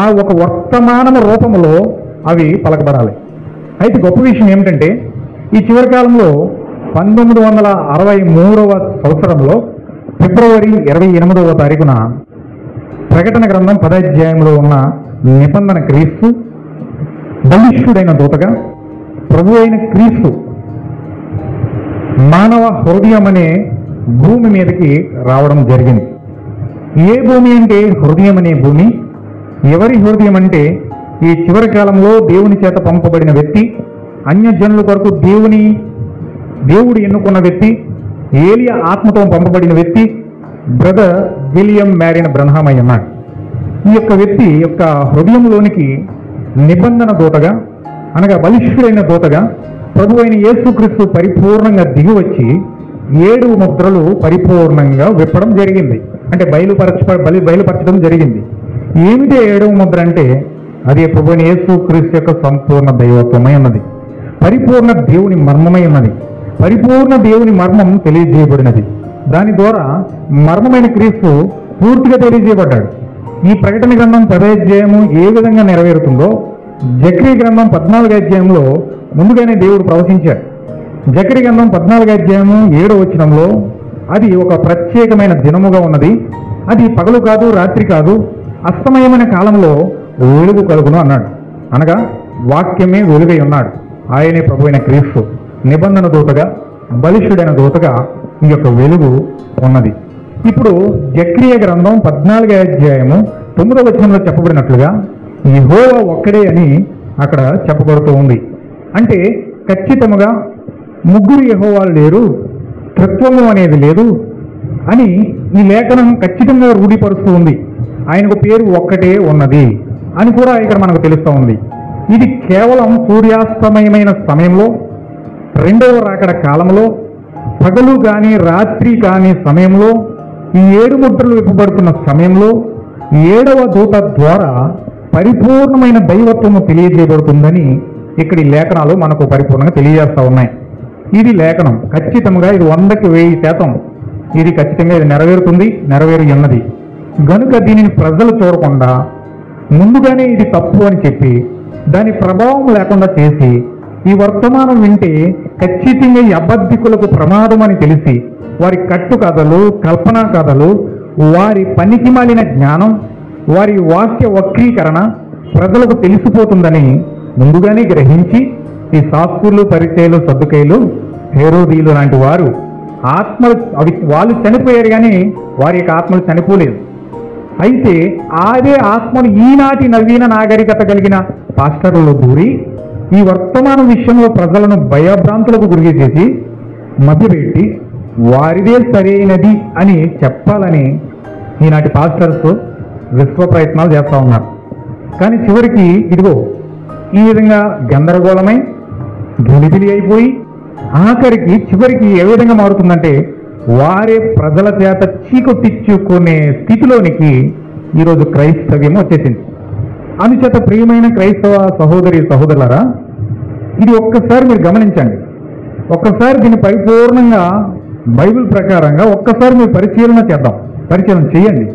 ఆ ఒక వర్తమానము రూపములో అవి పలకబడాలి. అయితే గొప్ప విషయం ఏమిటంటే ఈ చివరి కాలంలో 1963వ సంవత్సరంలో ఫిబ్రవరి 28వ తారీఖున ప్రకటన గ్రంథం 10వ అధ్యాయంలో ఉన్న నిబంధన క్రీస్తు బలిష్ఠుడైన దూతగా ప్రభు అయిన క్రీస్తు మానవ హృదయం అనే భూమి మీదకి రావడం జరిగింది. ఏ భూమి అంటే హృదయం అనే భూమి. ఎవరి హృదయం అంటే ఈ చివరి కాలంలో దేవుని చేత పంపబడిన వ్యక్తి, అన్యజనుల కొరకు దేవుడు ఎన్నుకున్న వ్యక్తి, ఏలియా ఆత్మతో పంపబడిన వ్యక్తి బ్రదర్ విలియం మ్యారిన్ బ్రన్హామ్ అయి ఉన్నాడు. ఈ యొక్క వ్యక్తి యొక్క హృదయంలోనికి నిబంధన దూతగా అనగా బలిష్ఠుడైన దూతగా ప్రభు అయిన యేసుక్రీస్తు పరిపూర్ణంగా దిగివచ్చి 7 ముద్రలు పరిపూర్ణంగా విప్పడం జరిగింది. అంటే బయలుపరచడం జరిగింది. ఏమిటి 7వ ముద్ర అంటే అది ప్రభు అయిన యేసుక్రీస్తు యొక్క సంపూర్ణ దైవత్వమై ఉన్నది. పరిపూర్ణ దేవుని మర్మమై ఉన్నది. పరిపూర్ణ దేవుని మర్మం తెలియజేయబడినది. దాని ద్వారా మర్మమైన క్రీస్తు పూర్తిగా తెలియజేయబడ్డాడు. ఈ ప్రకటన గ్రంథం 10వ అధ్యాయము ఏ విధంగా నెరవేరుతుందో జకరియా గ్రంథం 14వ అధ్యాయంలో ముందుగానే దేవుడు ప్రవచించాడు. జకరియా గ్రంథం 14వ అధ్యాయము 7వ వచనంలో అది ఒక ప్రత్యేకమైన దినముగా ఉన్నది. అది పగలు కాదు, రాత్రి కాదు, అస్తమయమైన కాలంలో వెలుగు కలుగును అన్నాడు. అనగా వాక్యమే వెలుగై ఉన్నాడు. ఆయనే ప్రభు అయిన క్రీస్తు నిబంధన దూతగా, బలిష్ఠుడైన దూతగా ఈ యొక్క వెలుగు ఉన్నది. ఇప్పుడు జకరియా గ్రంథం 14వ అధ్యాయము 9వ వచనంలో చెప్పబడినట్లుగా యెహోవా ఒక్కడే అని అక్కడ చెప్పబడుతూ ఉంది. అంటే ఖచ్చితంగా ముగ్గురు యెహోవాలు లేరు, త్రిత్వము అనేది లేదు అని ఈ లేఖనం ఖచ్చితంగా రూఢిపరుస్తూ ఉంది. ఆయనకు పేరు ఒక్కటే ఉన్నది అని కూడా ఇక్కడ మనకు తెలుస్తూ ఉంది. ఇది కేవలం సూర్యాస్తమయమైన సమయంలో, 2వ రాకడ కాలంలో, పగలు కానీ రాత్రి కానీ సమయంలో, ఈ 7 ముద్రలు విప్పబడుతున్న సమయంలో 7వ దూత ద్వారా పరిపూర్ణమైన దైవత్వము తెలియజేయబడుతుందని ఇక్కడి లేఖనాలు మనకు పరిపూర్ణంగా తెలియజేస్తూ ఉన్నాయి. ఇది లేఖనం ఖచ్చితంగా, ఇది 100కి 1000% ఇది ఖచ్చితంగా ఇది నెరవేరి ఉన్నది. గనుక దీనిని ప్రజలు చూడకుండా ముందుగానే ఇది తప్పు అని చెప్పి దాని ప్రభావం లేకుండా చేసి ఈ వర్తమానం వింటే ఖచ్చితంగా ఈ అబద్ధికులకు ప్రమాదం అని తెలిసి వారి కట్టు కథలు, కల్పనా కథలు, వారి పనికి మాలిన జ్ఞానం, వారి వాక్య వక్రీకరణ ప్రజలకు తెలిసిపోతుందని ముందుగానే గ్రహించి ఈ శాస్త్రులు, పరిచయులు, సద్దుకైలు, హేరోదీలు లాంటి వారు ఆత్మలు వాళ్ళు చనిపోయారు, కానీ వారి యొక్క ఆత్మలు చనిపోలేదు. అయితే అదే ఆత్మను ఈనాటి నవీన నాగరికత కలిగిన పాస్టర్లలో దూరి ఈ వర్తమాన విషయంలో ప్రజలను భయభ్రాంతులకు గురి చేసి మభ్యపెట్టి వారిదే సరైనది అని చెప్పాలని ఈనాటి పాస్టర్స్ విశ్వ ప్రయత్నాలు చేస్తూ ఉన్నారు. కానీ చివరికి ఇదిగో ఈ విధంగా గందరగోళమై గెలిబిలి అయిపోయి ఆఖరికి చివరికి ఏ విధంగా మారుతుందంటే వారే ప్రజల చేత చీకొట్టించుకునే స్థితిలోనికి ఈరోజు క్రైస్తవ్యం వచ్చేసింది. అందుచేత ప్రియమైన క్రైస్తవ సహోదరి సహోదరులారా, ఇది ఒక్కసారి మీరు గమనించండి. ఒక్కసారి దీన్ని పరిపూర్ణంగా బైబిల్ ప్రకారంగా ఒక్కసారి మీరు పరిశీలన చేయండి.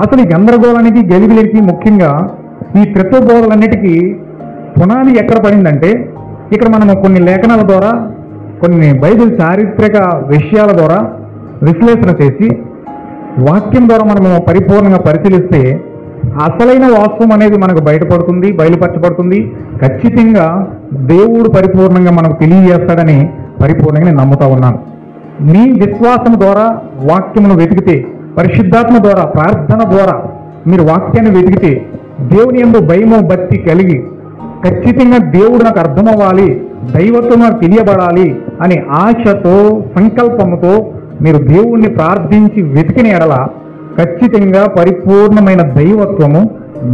అసలు ఈ గందరగోళానికి గెలిబిలికి ముఖ్యంగా ఈ క్రిస్తబోధలన్నిటికీ పునాది ఎక్కడ పడిందంటే, ఇక్కడ మనము కొన్ని లేఖనాల ద్వారా కొన్ని బైబిల్ చారిత్రక విషయాల ద్వారా విశ్లేషణ చేసి వాక్యం ద్వారా మనము పరిపూర్ణంగా పరిశీలిస్తే అసలైన వాస్తవం అనేది మనకు బయలుపరచబడుతుంది. ఖచ్చితంగా దేవుడు పరిపూర్ణంగా మనకు తెలియజేస్తాడని పరిపూర్ణంగా నేను నమ్ముతా ఉన్నాను. మీ విశ్వాసం ద్వారా వాక్యమును వెతికితే, పరిశుద్ధాత్మ ద్వారా ప్రార్థన ద్వారా మీరు వాక్యాన్ని వెతికితే, దేవుని యందు భయము భక్తి కలిగి ఖచ్చితంగా దేవుడు నాకు అర్థమవ్వాలి, దైవత్వం నాకు తెలియబడాలి అనే ఆశతో సంకల్పముతో మీరు దేవుణ్ణి ప్రార్థించి వెతికిన ఎడల ఖచ్చితంగా పరిపూర్ణమైన దైవత్వము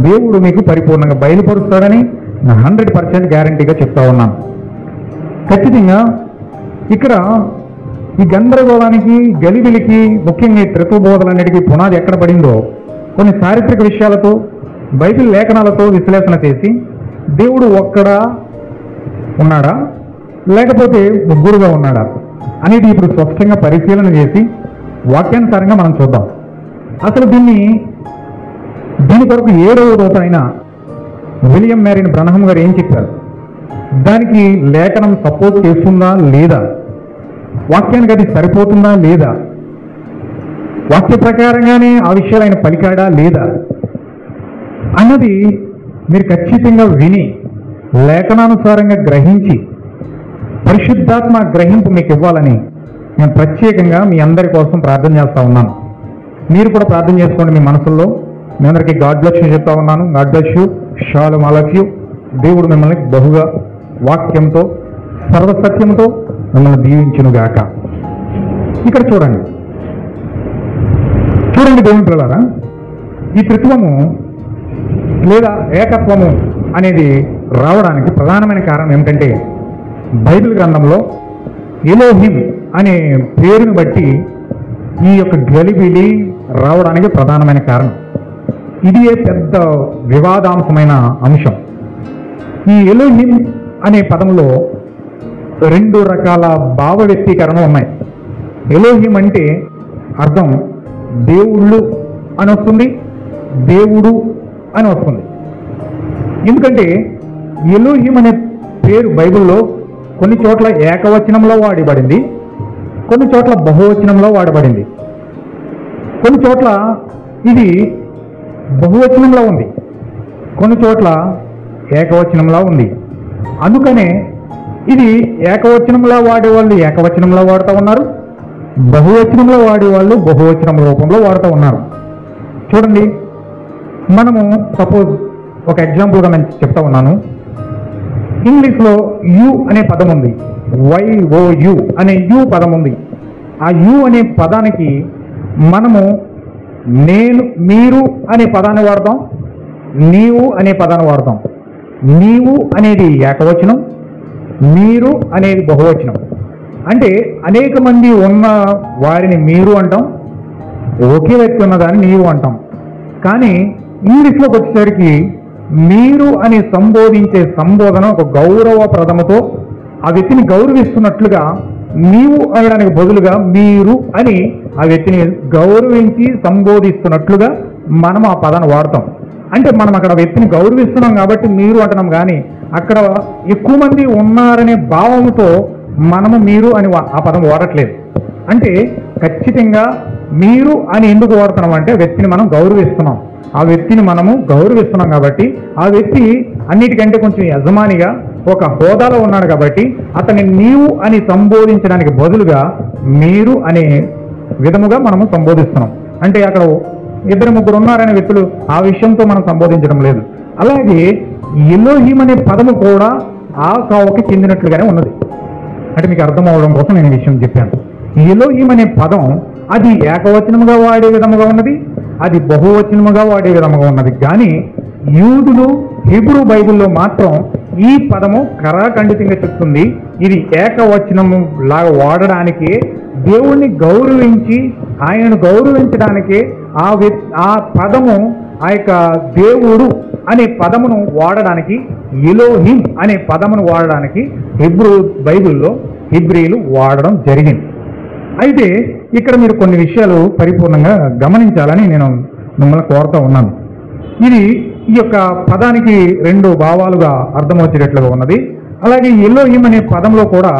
దేవుడు మీకు పరిపూర్ణంగా బయలుపరుస్తాడని 100% గ్యారంటీగా చెప్తా ఉన్నాను. ఖచ్చితంగా ఇక్కడ ఈ గందరగోళానికి గలిబిలికి ముఖ్యంగా ఈ త్రిత్వబోధలన్నిటికీ పునాది ఎక్కడ పడిందో కొన్ని చారిత్రక విషయాలతో బైబిల్ లేఖనాలతో విశ్లేషణ చేసి దేవుడు ఒక్కడా ఉన్నాడా లేకపోతే ముగ్గురుగా ఉన్నాడా అనేది ఇప్పుడు స్పష్టంగా పరిశీలన చేసి వాక్యానుసారంగా మనం చూద్దాం. అసలు దీని కొరకు 7వ దూత అయిన విలియం మ్యారీన్ బ్రనహం గారు ఏం చెప్పారు, దానికి లేఖనం సపోర్ట్ చేస్తుందా లేదా, వాక్యానికి అది సరిపోతుందా లేదా, వాక్య ప్రకారంగానే ఆ విషయాలు ఆయన పలికాడా లేదా అన్నది మీరు ఖచ్చితంగా విని లేఖనానుసారంగా గ్రహించి పరిశుద్ధాత్మ గ్రహింపు మీకు ఇవ్వాలని నేను ప్రత్యేకంగా మీ అందరి కోసం ప్రార్థన చేస్తూ ఉన్నాను. మీరు కూడా ప్రార్థన చేసుకోండి మీ మనసుల్లో. మీ అందరికీ గాడ్ బ్లెస్ యూ చెప్తా ఉన్నాను. God bless you, shalom all of you. దేవుడు మిమ్మల్ని బహుగా వాక్యంతో సర్వసత్యంతో మిమ్మల్ని దీవించునుగాక. ఇక్కడ చూడండి దేవుని పిల్లలారా, ఈ త్రిత్వము లేదా ఏకత్వము అనేది రావడానికి ప్రధానమైన కారణం ఏమిటంటే, బైబిల్ గ్రంథంలో ఎలోహిం అనే పేరుని బట్టి ఈ యొక్క గలిబిలి రావడానికి ప్రధానమైన కారణం. ఇది పెద్ద వివాదాంశమైన అంశం. ఈ ఎలోహిం అనే పదంలో 2 రకాల భావ వ్యక్తీకరణలు ఉన్నాయి. ఎలోహిం అంటే అర్థం దేవుళ్ళు అని వస్తుంది, దేవుడు అని వస్తుంది. ఎందుకంటే ఎలోహిం అనే పేరు బైబిల్లో కొన్ని చోట్ల ఏకవచనంలో వాడబడింది, కొన్ని చోట్ల బహువచనంలో వాడబడింది, కొన్ని చోట్ల ఇది బహువచనంలో ఉంది, కొన్ని చోట్ల ఏకవచనంలో ఉంది. అందుకనే ఇది ఏకవచనంలో వాడేవాళ్ళు ఏకవచనంలో వాడుతూ ఉన్నారు, బహువచనంలో వాడేవాళ్ళు బహువచనం రూపంలో వాడుతూ ఉన్నారు. చూడండి, మనము సపోజ్ ఒక ఎగ్జాంపుల్గా నేను చెప్తా ఉన్నాను. ఇంగ్లీష్లో యు అనే పదం ఉంది, YOU అనే యు పదం ఉంది. ఆ యు అనే పదానికి మనము నేను, మీరు అనే పదాన్ని వాడతాం, నీవు అనే పదాన్ని వాడతాం. నీవు అనేది ఏకవచనం, మీరు అనేది బహువచనం. అంటే అనేక మంది ఉన్న వారిని మీరు అంటాం, ఒకే వ్యక్తి ఉన్నదాన్ని నీవు అంటాం. కానీ ఇంగ్లీష్లోకి వచ్చేసరికి మీరు అని సంబోధించే సంబోధన ఒక గౌరవప్రదముతో ఆ వ్యక్తిని గౌరవిస్తున్నట్లుగా, నీవు అనడానికి బదులుగా మీరు అని ఆ వ్యక్తిని గౌరవించి సంబోధిస్తున్నట్లుగా మనం ఆ పదాన్ని వాడతాం. అంటే మనం అక్కడ వ్యక్తిని గౌరవిస్తున్నాం కాబట్టి మీరు అంటున్నాం, కానీ అక్కడ ఎక్కువ మంది ఉన్నారనే భావంతో మనము మీరు అని ఆ పదం వాడట్లేదు. అంటే ఖచ్చితంగా మీరు అని ఎందుకు వాడుతున్నాం అంటే వ్యక్తిని మనం గౌరవిస్తున్నాం, ఆ వ్యక్తిని మనము గౌరవిస్తున్నాం కాబట్టి ఆ వ్యక్తి అన్నిటికంటే కొంచెం యజమానిగా ఒక హోదాలో ఉన్నాడు కాబట్టి అతన్ని నీవు అని సంబోధించడానికి బదులుగా మీరు అనే విధముగా మనము సంబోధిస్తున్నాం. అంటే అక్కడ 2-3 ఉన్నారనే వ్యక్తులు ఆ విషయంతో మనం సంబోధించడం లేదు. అలాగే ఎలోహిం అనే పదము కూడా ఆ కావుకి చెందినట్లుగానే ఉన్నది. అంటే మీకు అర్థం అవడం కోసం నేను ఈ విషయం చెప్పాను. ఎలోహిం అనే పదం అది ఏకవచనముగా వాడే విధముగా ఉన్నది, అది బహువచనముగా వాడే విధముగా ఉన్నది. కానీ యూదులు హీబ్రూ బైబిల్లో మాత్రం ఈ పదము కరాఖండితంగా చెప్తుంది. ఇది ఏకవచనము లాగా వాడడానికి, దేవుణ్ణి గౌరవించి ఆయనను గౌరవించడానికి ఆ పదము, ఆ యొక్క దేవుడు అనే పదమును వాడడానికి, ఎలోహిం అనే పదమును వాడడానికి హీబ్రూ బైబిల్లో హెబ్రీయులు వాడడం జరిగింది. అయితే ఇక్కడ మీరు కొన్ని విషయాలు పరిపూర్ణంగా గమనించాలని నేను మిమ్మల్ని కోరుతూ ఉన్నాను. ఇది ఈ యొక్క పదానికి రెండు భావాలుగా అర్థం వచ్చేటట్లుగా ఉన్నది. అలాగే ఎలోహిం అనే పదంలో కూడా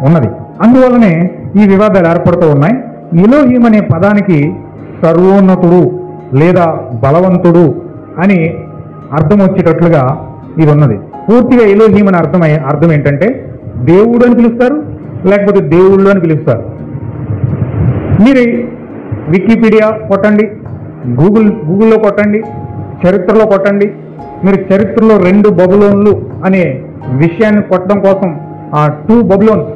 ఉన్నది. అందువల్లనే ఈ వివాదాలు ఏర్పడుతూ ఉన్నాయి. ఎలోహిం అనే పదానికి సర్వోన్నతుడు లేదా బలవంతుడు అని అర్థం వచ్చేటట్లుగా ఇది ఉన్నది. పూర్తిగా ఎలోహిం అని అర్థం ఏంటంటే దేవుడు అని పిలుస్తారు, లేకపోతే దేవుళ్ళు అని పిలుస్తారు. మీరు వికీపీడియా కొట్టండి, గూగుల్లో కొట్టండి, చరిత్రలో కొట్టండి. మీరు చరిత్రలో 2 బబులోన్లు అనే విషయాన్ని కొట్టడం కోసం 2 బబులోన్స్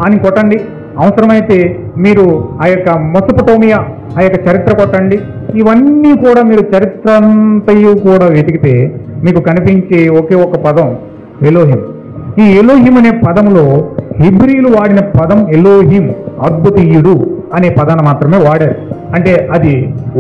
అని కొట్టండి. అవసరమైతే మీరు ఆ యొక్క మెసొపొటేమియా ఆ యొక్క చరిత్ర కొట్టండి. ఇవన్నీ కూడా మీరు చరిత్ర అంతయు కూడా వెతికితే మీకు కనిపించే ఒకే ఒక పదం ఎలోహిం. ఈ ఎలోహిం అనే పదంలో హెబ్రీయులు వాడిన పదం ఎలోహిం, అద్భుతీయుడు అనే పదాన్ని మాత్రమే వాడారు. అంటే అది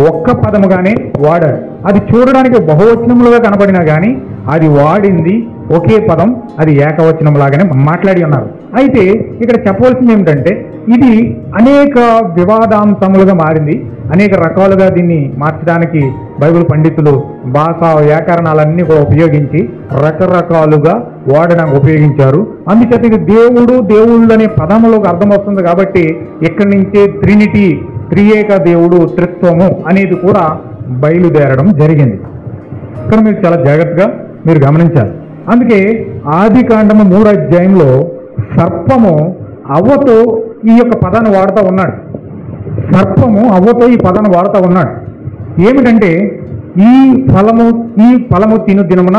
ఒక్క పదముగానే వాడారు. అది చూడడానికి బహువచనములుగా కనబడినా కానీ అది వాడింది ఒకే పదం, అది ఏకవచనంలాగానే మాట్లాడి ఉన్నారు. అయితే ఇక్కడ చెప్పవలసింది ఏమిటంటే ఇది అనేక వివాదాంశములుగా మారింది. అనేక రకాలుగా దీన్ని మార్చడానికి బైబిల్ పండితులు భాష వ్యాకరణాలన్నీ కూడా ఉపయోగించి రకరకాలుగా వాడడానికి ఉపయోగించారు. అందుచేత ఇది దేవుళ్ళు అనే పదములకు అర్థం వస్తుంది. కాబట్టి ఇక్కడి నుంచే ట్రినిటీ, త్రియేక దేవుడు, త్రిత్వము అనేది కూడా బయలుదేరడం జరిగింది. ఇక్కడ మీరు చాలా జాగ్రత్తగా మీరు గమనించాలి. అందుకే ఆదికాండము 3వ అధ్యాయంలో సర్పము అవ్వతో ఈ యొక్క పదాన్ని వాడుతూ ఉన్నాడు. సర్పము అవ్వతో ఈ పదాన్ని వాడుతూ ఉన్నాడు. ఏమిటంటే ఈ ఫలము తిను దినమున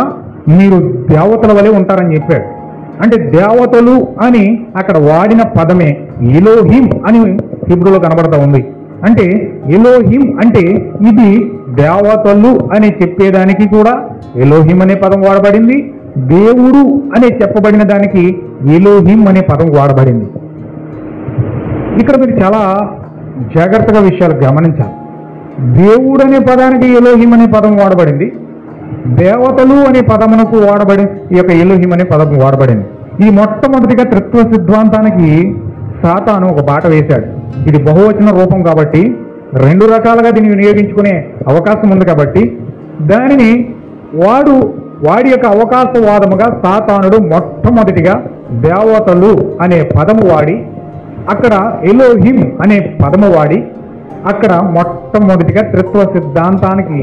మీరు దేవతల వలె ఉంటారని చెప్పాడు. అంటే దేవతలు అని అక్కడ వాడిన పదమే ఎలోహిం అని హెబ్రీలో కనబడతా ఉంది. అంటే ఎలోహిం అంటే ఇది దేవతలు అని చెప్పేదానికి కూడా ఎలోహిం అనే పదం వాడబడింది. దేవుడు అనే చెప్పబడిన దానికి ఎలోహిం అనే పదం వాడబడింది. ఇక్కడ మీరు చాలా జాగ్రత్తగా విషయాలు గమనించాలి. దేవుడు అనే పదానికి ఎలోహిం అనే పదం వాడబడింది. దేవతలు అనే పదమునకు ఈ యొక్క ఎలోహిం అనే పదం వాడబడింది. ఈ మొట్టమొదటిగా త్రిత్వ సిద్ధాంతానికి సాతాను ఒక బాట వేశాడు. ఇది బహువచన రూపం కాబట్టి 2 రకాలుగా దీన్ని వినియోగించుకునే అవకాశం ఉంది. కాబట్టి దానిని వాడి యొక్క అవకాశవాదముగా సాతానుడు మొట్టమొదటిగా దేవతలు అనే పదము వాడి అక్కడ ఎలోహిం అనే పదము వాడి అక్కడ మొట్టమొదటిగా త్రిత్వ సిద్ధాంతానికి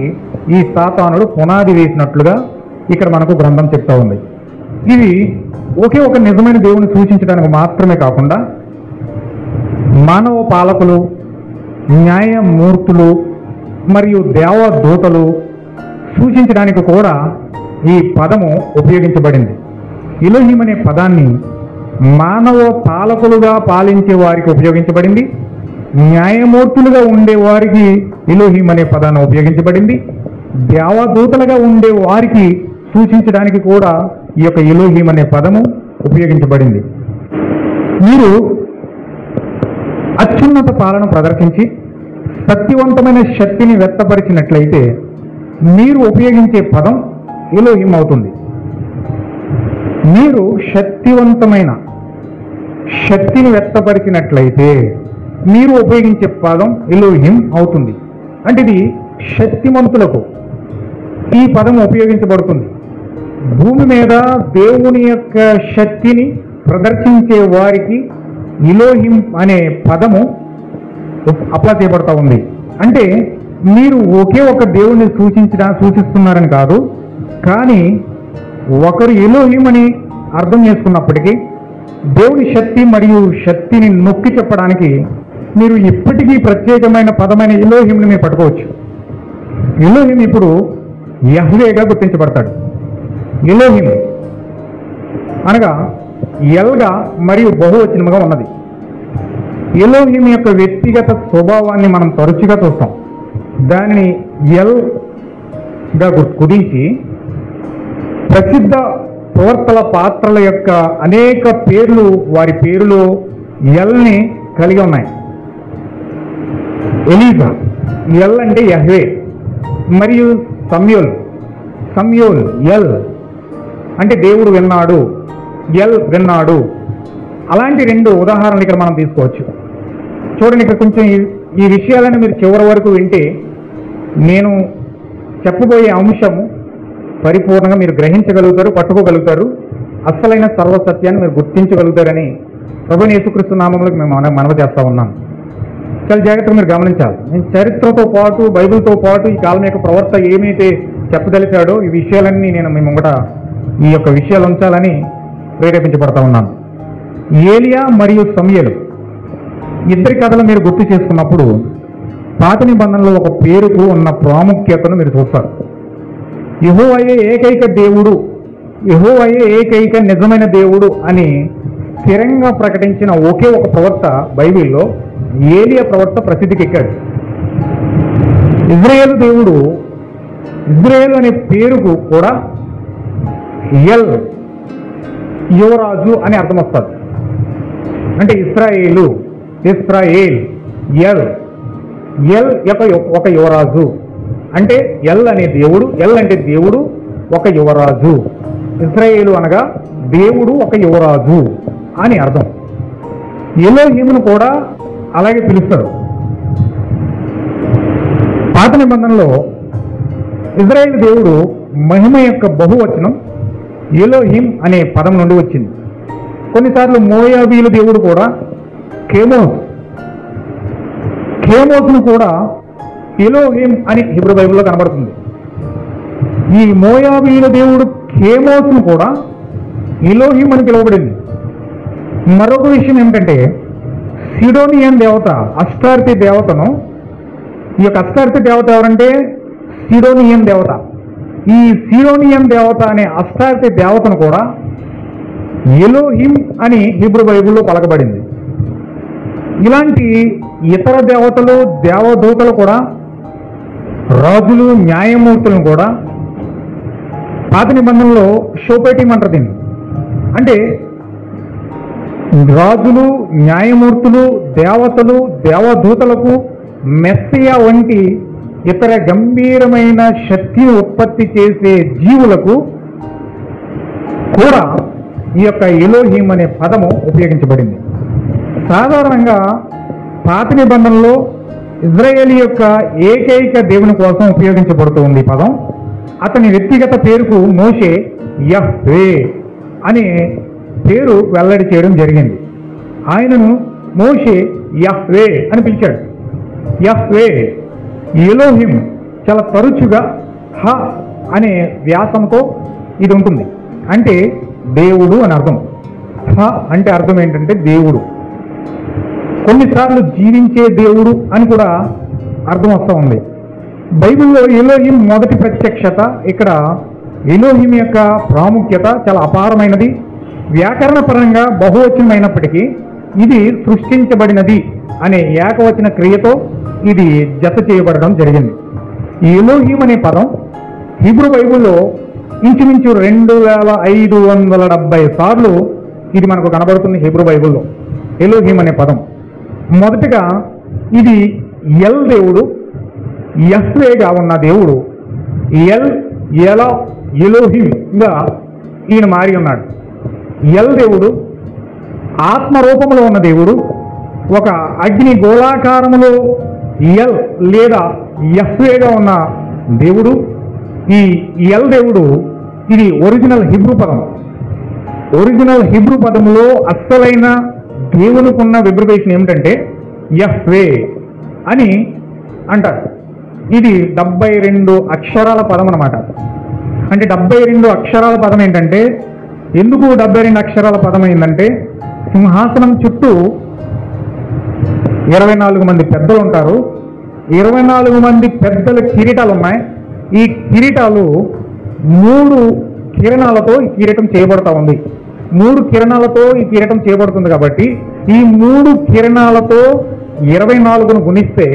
ఈ సాతానుడు పునాది వేసినట్లుగా ఇక్కడ మనకు గ్రంథం చెప్తా ఉంది. ఇది ఒకే ఒక నిజమైన దేవుని సూచించడానికి మాత్రమే కాకుండా మానవ పాలకులు, న్యాయమూర్తులు మరియు దేవదూతలు సూచించడానికి కూడా ఈ పదము ఉపయోగించబడింది. ఎలోహిం అనే పదాన్ని మానవ పాలకులుగా పాలించే వారికి ఉపయోగించబడింది. న్యాయమూర్తులుగా ఉండే వారికి ఎలోహిం అనే పదాన్ని ఉపయోగించబడింది. దేవదూతలుగా ఉండే వారికి సూచించడానికి కూడా ఈ యొక్క ఎలోహిం అనే పదము ఉపయోగించబడింది. మీరు అత్యున్నత పాలన ప్రదర్శించి సత్యవంతమైన శక్తిని వ్యక్తపరిచినట్లయితే మీరు ఉపయోగించే పదం ఎలోహిం అవుతుంది. మీరు శక్తివంతమైన శక్తిని వ్యక్తపరిచినట్లయితే మీరు ఉపయోగించే పదం ఎలోహిం అవుతుంది. అంటే ఇది శక్తిమంతులకు ఈ పదం ఉపయోగించబడుతుంది. భూమి మీద దేవుని యొక్క శక్తిని ప్రదర్శించే వారికి ఎలోహిం అనే పదము అప్లై చేయబడతా ఉంది. అంటే మీరు ఒకే ఒక దేవుని సూచిస్తున్నారని కాదు, కానీ ఒకరు ఎలోహిం అని అర్థం చేసుకున్నప్పటికీ దేవుని శక్తి మరియు శక్తిని నొక్కి చెప్పడానికి మీరు ఇప్పటికీ ప్రత్యేకమైన పదమైన ఎలోహింని మీరు పట్టుకోవచ్చు. ఎలోహిం ఇప్పుడు యహ్వేగా గుర్తించబడతాడు. ఎలోహిం అనగా ఎల్గా మరియు బహువచనముగా ఉన్నది. ఎలోహిం యొక్క వ్యక్తిగత స్వభావాన్ని మనం తరచుగా చూస్తాం. దానిని ఎల్గా కుదించి ప్రసిద్ధ ప్రవర్తల పాత్రల యొక్క అనేక పేర్లు వారి పేరులో ఎల్ని కలిగి ఉన్నాయి. ఎలీజా, ఎల్ అంటే యహ్వే, మరియు సమయోల్ ఎల్ అంటే దేవుడు విన్నాడు, ఎల్ విన్నాడు. అలాంటి 2 ఉదాహరణలు ఇక్కడ మనం తీసుకోవచ్చు. చూడండి, ఇక్కడ కొంచెం ఈ విషయాలను మీరు చివరి వరకు వింటే నేను చెప్పబోయే అంశము పరిపూర్ణంగా మీరు గ్రహించగలుగుతారు, పట్టుకోగలుగుతారు, అసలైన సర్వసత్యాన్ని మీరు గుర్తించగలుగుతారని ప్రభువైన యేసుక్రీస్తు నామములో మేము మనవి చేస్తా ఉన్నాం. చాలా జాగ్రత్తగా మీరు గమనించాలి. నేను చరిత్రతో పాటు బైబిల్తో పాటు ఈ కాలం యొక్క ప్రవర్త ఏమైతే చెప్పదలిచాడో ఈ విషయాలన్నీ నేను మీ ముంగట ఈ యొక్క విషయాలు ఉంచాలని ప్రేరేపించబడతా ఉన్నాను. ఏలియా మరియు సమూయేలు ఇద్దరి కథలు మీరు గుర్తు చేసుకున్నప్పుడు పాత నిబంధనలో ఒక పేరుకు ఉన్న ప్రాముఖ్యతను మీరు చూస్తారు. యెహోవాయే ఏకైక దేవుడు, యెహోవాయే ఏకైక నిజమైన దేవుడు అని స్థిరంగా ప్రకటించిన ఒకే ఒక ప్రవక్త బైబిల్లో ఏలియా ప్రవక్త ప్రసిద్ధికి ఎక్కాడు. ఇజ్రాయేలు దేవుడు, ఇజ్రాయేలు అనే పేరుకు కూడా ఎల్ యువరాజు అని అర్థం వస్తుంది. అంటే ఇస్రాయేల్ ఎల్ ఒక యువరాజు అంటే ఎల్ అనే దేవుడు, ఎల్ అంటే దేవుడు ఒక యువరాజు. ఇస్రాయేలు అనగా దేవుడు ఒక యువరాజు అని అర్థం. ఎలోహీమును కూడా అలాగే పిలుస్తారు. పాత నిబంధనలో ఇజ్రాయేల్ దేవుడు మహిమ యొక్క బహువచనం ఎలోహిం అనే పదం నుండి వచ్చింది. కొన్నిసార్లు మోయాబీల దేవుడు కూడా కేమోస్ను కూడా ఎలోహిం అని హీబ్రూ బైబిల్లో కనబడుతుంది. ఈ మోయాబీల దేవుడు కేమోస్ను కూడా ఎలోహిం అని పిలువబడింది. మరొక విషయం ఏమిటంటే సిడోనియన్ దేవత అష్టార్తి దేవతను, ఈ యొక్క అష్టార్తి దేవత ఎవరంటే సిడోనియన్ దేవత. ఈ సిడోనియన్ దేవత అనే అష్టార్తి దేవతను కూడా ఎలోహిం అని హీబ్రూ బైబిల్లో పలకబడింది. ఇలాంటి ఇతర దేవతలు, దేవదూతలు కూడా, రాజులు, న్యాయమూర్తులను కూడా పాత నిబంధనలో షోపేటిం అంటారు దీన్ని. అంటే రాజులు, న్యాయమూర్తులు, దేవతలు, దేవదూతలకు మెస్సియా వంటి ఇతర గంభీరమైన శక్తిని ఉత్పత్తి చేసే జీవులకు కూడా ఈ యొక్క ఎలోహిం అనే పదము ఉపయోగించబడింది. సాధారణంగా పాత నిబంధనలో ఇజ్రాయేల్ యొక్క ఏకైక దేవుని కోసం ఉపయోగించబడుతూ ఉంది ఈ పదం. అతని వ్యక్తిగత పేరుకు మోషే యహ్వే అనే పేరు వెల్లడి చేయడం జరిగింది. ఆయనను మోషే యహ్వే అని పిలిచాడు. యహ్వే, ఎలోహిం చాలా తరచుగా హ అనే వ్యాసంతో ఇది ఉంటుంది. అంటే దేవుడు అని అర్థం. హ అంటే అర్థం ఏంటంటే దేవుడు. కొన్నిసార్లు జీవించే దేవుడు అని కూడా అర్థం వస్తూ ఉంది. బైబిల్లో ఎలోహిం మొదటి ప్రత్యక్షత. ఇక్కడ ఎలోహిం యొక్క ప్రాముఖ్యత చాలా అపారమైనది. వ్యాకరణపరంగా బహువచనమైనప్పటికీ ఇది సృష్టించబడినది అనే ఏకవచన క్రియతో ఇది జత చేయబడడం జరిగింది. ఈ ఎలోహిం అనే పదం హీబ్రూ బైబిల్లో ఇంచుమించు 2570 సార్లు ఇది మనకు కనబడుతుంది. హీబ్రూ బైబిల్లో ఎలోహిం అనే పదం మొదటగా ఇది ఎల్ దేవుడు, యహ్వేగా ఉన్న దేవుడు ఎలోహింగా ఈయన మారి ఉన్నాడు. ఎల్ దేవుడు ఆత్మరూపంలో ఉన్న దేవుడు, ఒక అగ్ని గోళాకారములో ఎల్ లేదా యహ్వేగా ఉన్న దేవుడు. ఈ ఎల్ దేవుడు ఇది ఒరిజినల్ హిబ్రూ పదం. ఒరిజినల్ హిబ్రూ పదములో అస్సలైన దేవునికున్న విబ్రివేషన్ ఏమిటంటే యహ్వే అని అంటారు. ఇది 72 అక్షరాల పదం అన్నమాట. అంటే 72 అక్షరాల పదం ఏంటంటే, ఎందుకు 72 అక్షరాల పదం అయిందంటే, సింహాసనం చుట్టూ 24 మంది పెద్దలు ఉంటారు. 24 మంది పెద్దల కిరీటాలు ఉన్నాయి. ఈ కిరీటాలు 3 కిరణాలతో ఈ కిరీటం చేయబడతా ఉంది. 3 కిరణాలతో ఈ కిరీటం చేయబడుతుంది కాబట్టి ఈ 3 కిరణాలతో 24ను గుణిస్తే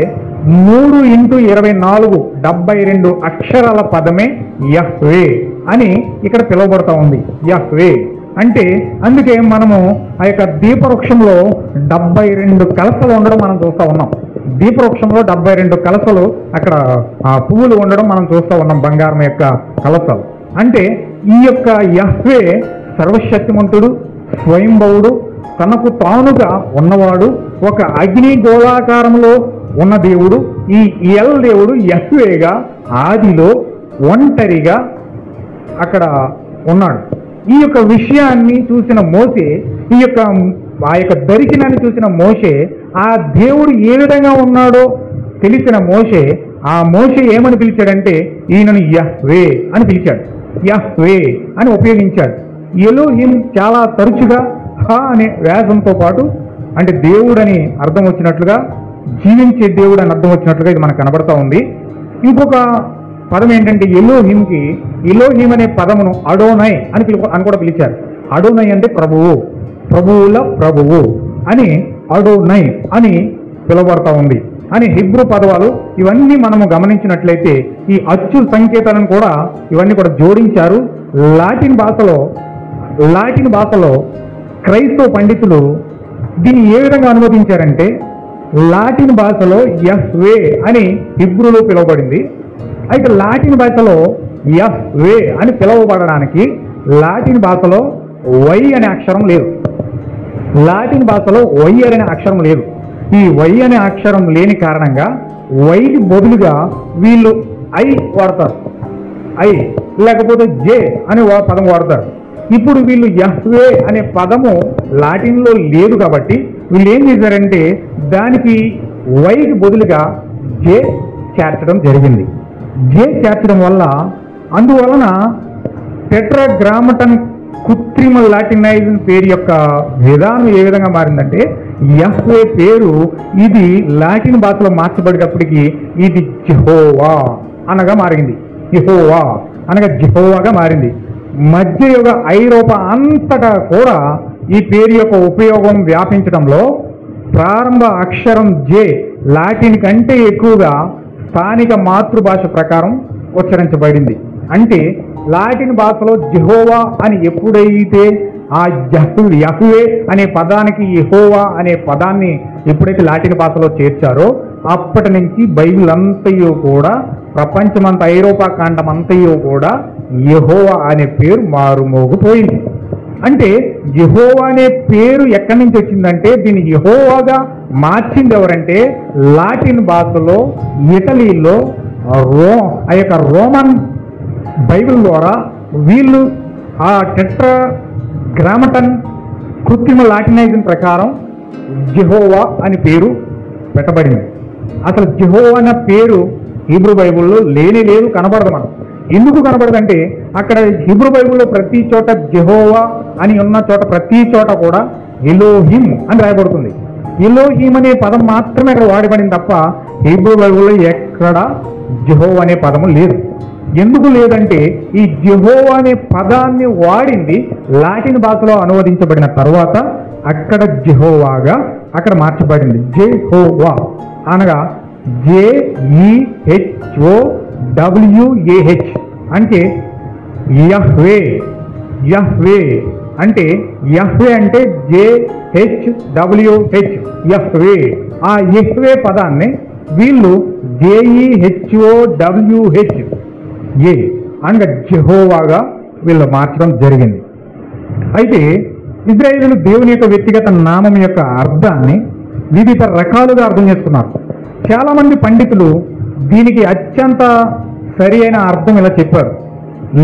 3x24 72 అక్షరాల పదమే యహ్వే అని ఇక్కడ పిలువబడతా ఉంది. యహ్వే అంటే అందుకే మనము ఆ యొక్క దీపవృక్షంలో 72 కలసలు ఉండడం మనం చూస్తూ ఉన్నాం. దీపవృక్షంలో 72 కలసలు అక్కడ ఆ పువ్వులు ఉండడం మనం చూస్తూ ఉన్నాం, బంగారం యొక్క కలసలు. అంటే ఈ యొక్క యహ్వే సర్వశక్తిమంతుడు, స్వయంభవుడు, తనకు తానుగా ఉన్నవాడు, ఒక అగ్ని గోళాకారంలో ఉన్న దేవుడు. ఈ ఎల్ దేవుడు యహ్వేగా ఆదిలో ఒంటరిగా అక్కడ ఉన్నాడు. ఈ యొక్క విషయాన్ని చూసిన మోషే, ఆ యొక్క దర్శనాన్ని చూసిన మోషే, ఆ దేవుడు ఏ విధంగా ఉన్నాడో తెలిసిన మోషే, ఆ మోషే ఏమని పిలిచాడంటే ఈయనను యహ్వే అని పిలిచాడు. యహ్వే అని ఉపయోగించాడు. ఎలోహిం చాలా తరచుగా హా అనే వ్యాసంతో పాటు అంటే దేవుడని అర్థం వచ్చినట్లుగా, జీవించే దేవుడు అని అర్థం వచ్చినట్లుగా ఇది మనకు కనబడతా ఉంది. ఇంకొక పదం ఏంటంటే ఎలోహింకి, ఎలోహిం అనే పదమును అడోనై అని కూడా పిలిచారు. అడోనై అంటే ప్రభువు, ప్రభువుల ప్రభువు అని అడోనై అని పిలువబడతా ఉంది అని హిబ్రూ పదవాలు. ఇవన్నీ మనము గమనించినట్లయితే ఈ అచ్చు సంకేతాలను కూడా ఇవన్నీ కూడా జోడించారు. లాటిన్ భాషలో క్రైస్తవ పండితులు దీన్ని ఏ విధంగా అనువదించారంటే, లాటిన్ భాషలో యహ్వే అని హిబ్రూలో పిలువబడింది. అయితే లాటిన్ భాషలో యహ్వే అని పిలువబడడానికి లాటిన్ భాషలో వై అనే అక్షరం లేదు. లాటిన్ భాషలో వై అనే అక్షరం లేదు. ఈ వై అనే అక్షరం లేని కారణంగా వైకి బదులుగా వీళ్ళు ఐ వాడతారు, ఐ లేకపోతే జే అనే పదం వాడతారు. ఇప్పుడు వీళ్ళు యహ్వే అనే పదము లాటిన్లో లేదు కాబట్టి వీళ్ళు ఏం చేశారంటే దానికి వైకి బదులుగా జే చేర్చడం జరిగింది. జే చేర్చడం వల్ల అందువలన టెట్రాగ్రామటన్ కృత్రిమ లాటినైజేషన్ పేరు యొక్క విధానం ఏ విధంగా మారిందంటే, యహ్వే పేరు ఇది లాటిన్ భాషలో మార్చబడేటప్పటికి ఇది జెహోవా అనగా మారింది. యెహోవా అనగా జెహోవాగా మారింది. మధ్యయుగ ఐరోపా అంతటా కూడా ఈ పేరు యొక్క ఉపయోగం వ్యాపించడంలో ప్రారంభ అక్షరం జే లాటిన్ కంటే ఎక్కువగా స్థానిక మాతృభాష ప్రకారం ఉచ్చరించబడింది. అంటే లాటిన్ భాషలో జెహోవా అని ఎప్పుడైతే ఆ యహ్వే అనే పదానికి యెహోవా అనే పదాన్ని ఎప్పుడైతే లాటిన్ భాషలో చేర్చారో అప్పటి నుంచి బైబిల్ అంతయు కూడా, ప్రపంచమంతా, ఐరోపా ఖండం అంతయు కూడా యెహోవా అనే పేరు మారుమోగిపోయింది. అంటే యెహోవా అనే పేరు ఎక్కడి నుంచి వచ్చిందంటే దీన్ని యెహోవాగా మార్చింది ఎవరంటే లాటిన్ భాషలో, ఇటలీలో ఆ యొక్క రోమన్ బైబిల్ ద్వారా వీళ్ళు ఆ టెట్రాగ్రామటన్ కృత్రిమ లాటినైజేషన్ ప్రకారం జెహోవా అని పేరు పెట్టబడింది. అసలు జెహోవా అన్న పేరు హీబ్రూ బైబిల్లో లేనే లేదు, కనబడదు. మనం ఎందుకు కనబడదంటే అక్కడ హీబ్రూ బైబిల్లో ప్రతి చోట జెహోవా అని ఉన్న చోట ప్రతి చోట కూడా ఎలోహిం అని రాయబడుతుంది. ఎలోహిం అనే పదం మాత్రమే అక్కడ వాడబడింది తప్ప హీబ్రూ బైబిల్లో ఎక్కడ జెహోవా అనే పదము లేదు. ఎందుకు లేదంటే ఈ జెహోవా అనే పదాన్ని వాడింది లాటిన్ భాషలో అనువదించబడిన తర్వాత అక్కడ జెహోవాగా అక్కడ మార్చబడింది. జెహోవా అనగా JEHOWAH అంటే యహ్వే. యహ్వే అంటే JHWH యహ్వే. ఆ యహ్వే పదాన్ని వీళ్ళు JEHOWH అనగా జెహోవాగా వీళ్ళు మార్చడం జరిగింది. అయితే ఇశ్రాయేలు దేవుని యొక్క వ్యక్తిగత నామం యొక్క అర్థాన్ని వివిధ రకాలుగా అర్థం చేసుకున్నారు. చాలా మంది పండితులు దీనికి అత్యంత సరి అయిన అర్థం ఇలా చెప్పారు: